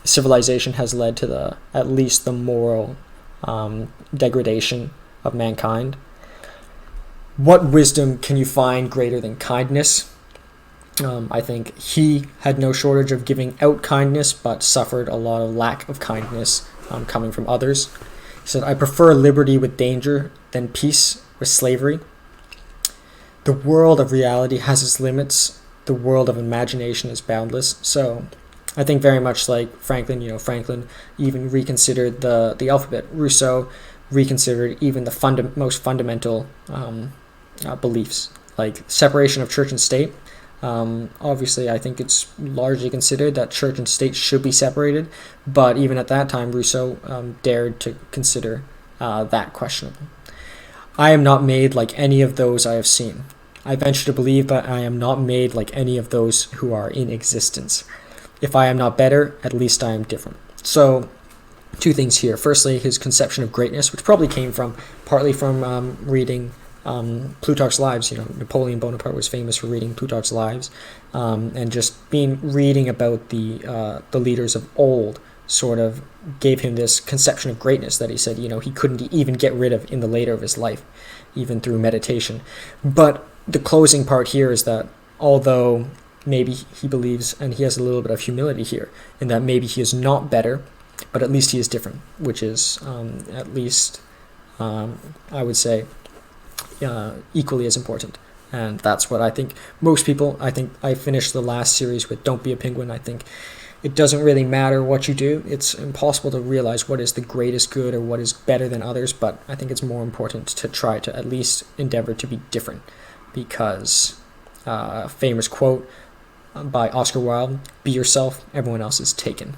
civilization has led to at least the moral degradation of mankind. What wisdom can you find greater than kindness? I think he had no shortage of giving out kindness, but suffered a lot of lack of kindness coming from others. He said, "I prefer liberty with danger than peace with slavery. The world of reality has its limits. The world of imagination is boundless." So I think very much like Franklin, Franklin even reconsidered the alphabet. Rousseau reconsidered even the most fundamental beliefs, like separation of church and state. Obviously, I think it's largely considered that church and state should be separated, but even at that time, Rousseau dared to consider that questionable. I am not made like any of those I have seen. I venture to believe that I am not made like any of those who are in existence. If I am not better, at least I am different. So, two things here. Firstly, his conception of greatness, which probably came from partly from reading Plutarch's Lives. Napoleon Bonaparte was famous for reading Plutarch's Lives, and just reading about the leaders of old sort of gave him this conception of greatness that he said, he couldn't even get rid of in the later of his life, even through meditation. But the closing part here is that although maybe he believes, and he has a little bit of humility here, in that maybe he is not better, but at least he is different, which is at least, I would say, equally as important. And that's what I think most people, I think I finished the last series with Don't Be a Penguin. I think it doesn't really matter what you do. It's impossible to realize what is the greatest good or what is better than others, but I think it's more important to try to at least endeavor to be different, because a famous quote by Oscar Wilde, "Be yourself, everyone else is taken."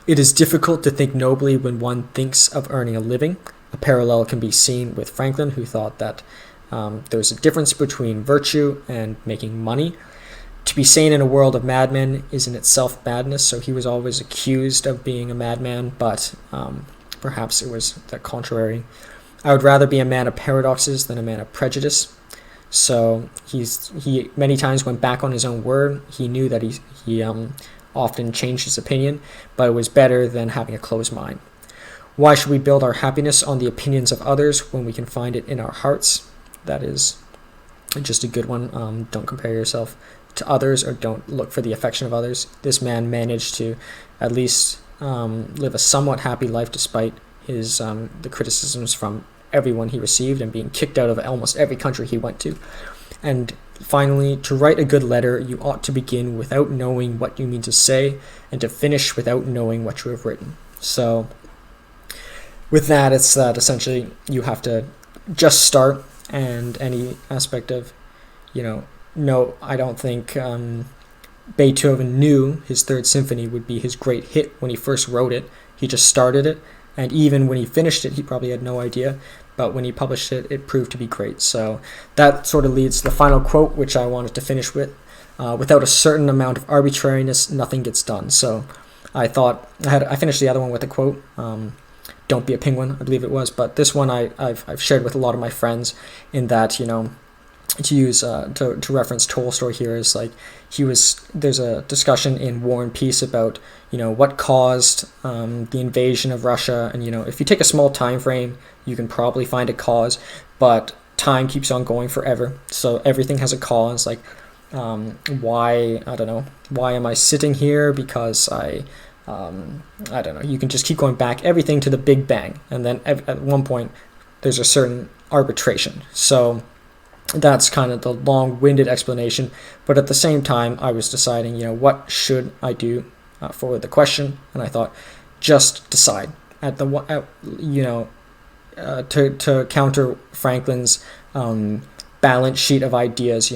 It is difficult to think nobly when one thinks of earning a living. A parallel can be seen with Franklin, who thought that there's a difference between virtue and making money. To be sane in a world of madmen is in itself madness, so he was always accused of being a madman, but perhaps it was the contrary. I would rather be a man of paradoxes than a man of prejudice. So he many times went back on his own word. He knew that he often changed his opinion, but it was better than having a closed mind. Why should we build our happiness on the opinions of others when we can find it in our hearts? That is just a good one. Don't compare yourself to others, or don't look for the affection of others. This man managed to at least live a somewhat happy life despite his the criticisms from everyone he received and being kicked out of almost every country he went to. And finally, to write a good letter, you ought to begin without knowing what you mean to say, and to finish without knowing what you have written. So with that, it's that essentially you have to just start, and any aspect of, no, I don't think Beethoven knew his Third Symphony would be his great hit when he first wrote it. He just started it, and even when he finished it, he probably had no idea. But when he published it, it proved to be great. So that sort of leads to the final quote, which I wanted to finish with. Without a certain amount of arbitrariness, nothing gets done. So I thought I finished the other one with a quote. Don't be a penguin, I believe it was. But this one I've shared with a lot of my friends, in that, to use to reference Tolstoy here, is like there's a discussion in War and Peace about what caused the invasion of Russia, and if you take a small time frame, you can probably find a cause, but time keeps on going forever, so everything has a cause. Like why am I sitting here? Because I don't know, you can just keep going back everything to the Big Bang, and then at one point there's a certain arbitration. So that's kind of the long-winded explanation, but at the same time I was deciding, what should I do for the question, and I thought, just decide. To counter Franklin's balance sheet of ideas,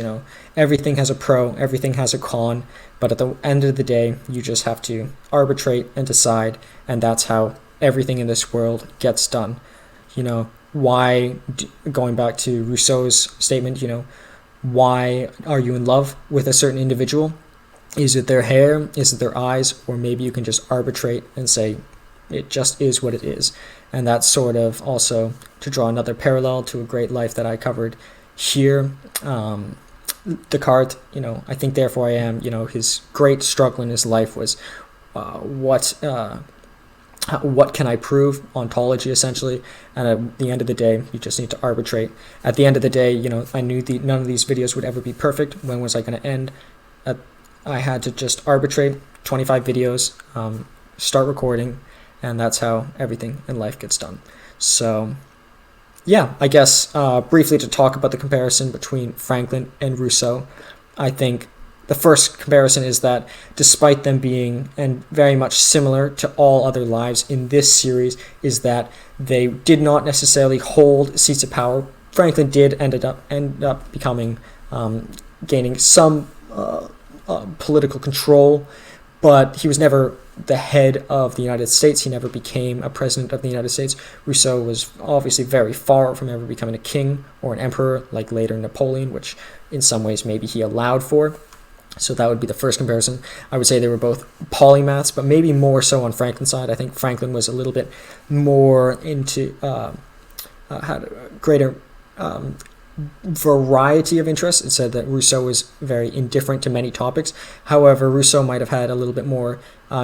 everything has a pro, everything has a con, but at the end of the day, you just have to arbitrate and decide, and that's how everything in this world gets done. Why, going back to Rousseau's statement, why are you in love with a certain individual? Is it their hair? Is it their eyes? Or maybe you can just arbitrate and say, it just is what it is. And that's sort of also, to draw another parallel to a great life that I covered here, Descartes, I think therefore I am, his great struggle in his life was what can I prove? Ontology, essentially. And at the end of the day, you just need to arbitrate. At the end of the day, I knew none of these videos would ever be perfect. When was I going to end? I had to just arbitrate 25 videos, start recording, and that's how everything in life gets done. So yeah, I guess briefly to talk about the comparison between Franklin and Rousseau, I think the first comparison is that despite them being and very much similar to all other lives in this series, is that they did not necessarily hold seats of power. Franklin did end up becoming gaining some political control, but he was never the head of the United States. He never became a president of the United States. Rousseau was obviously very far from ever becoming a king or an emperor, like later Napoleon, which in some ways maybe he allowed for. So that would be the first comparison. I would say they were both polymaths, but maybe more so on Franklin's side. I think Franklin was a little bit more into had a greater variety of interests. It said that Rousseau was very indifferent to many topics. However, Rousseau might have had a little bit more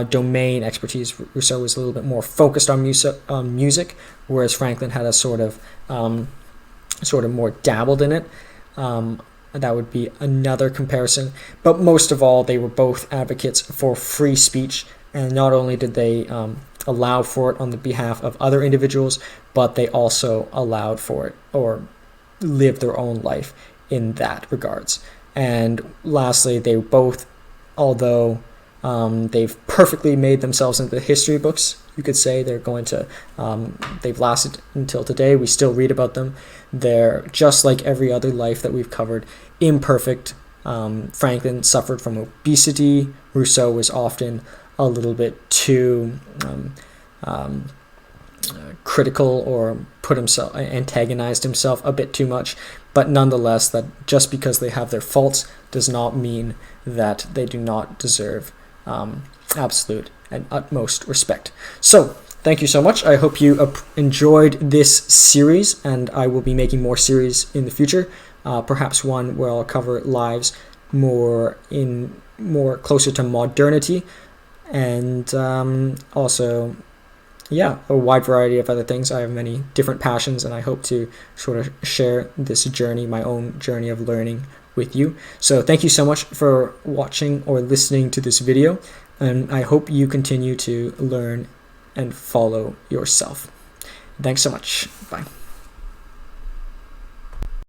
domain expertise. Rousseau was a little bit more focused on music, whereas Franklin had a sort of more dabbled in it. That would be another comparison. But most of all, they were both advocates for free speech, and not only did they allow for it on the behalf of other individuals, but they also allowed for it or lived their own life in that regards. And lastly, they both, although they've perfectly made themselves into the history books, you could say they're going to, they've lasted until today. We still read about them. They're just like every other life that we've covered, imperfect. Franklin suffered from obesity. Rousseau was often a little bit too critical, or antagonized himself a bit too much. But nonetheless, that just because they have their faults does not mean that they do not deserve absolute and utmost respect. So thank you so much. I hope you enjoyed this series, and I will be making more series in the future. Perhaps one where I'll cover lives more closer to modernity, and also a wide variety of other things. I have many different passions, and I hope to sort of share this journey, my own journey of learning, with you. So thank you so much for watching or listening to this video, and I hope you continue to learn and follow yourself. Thanks so much. Bye.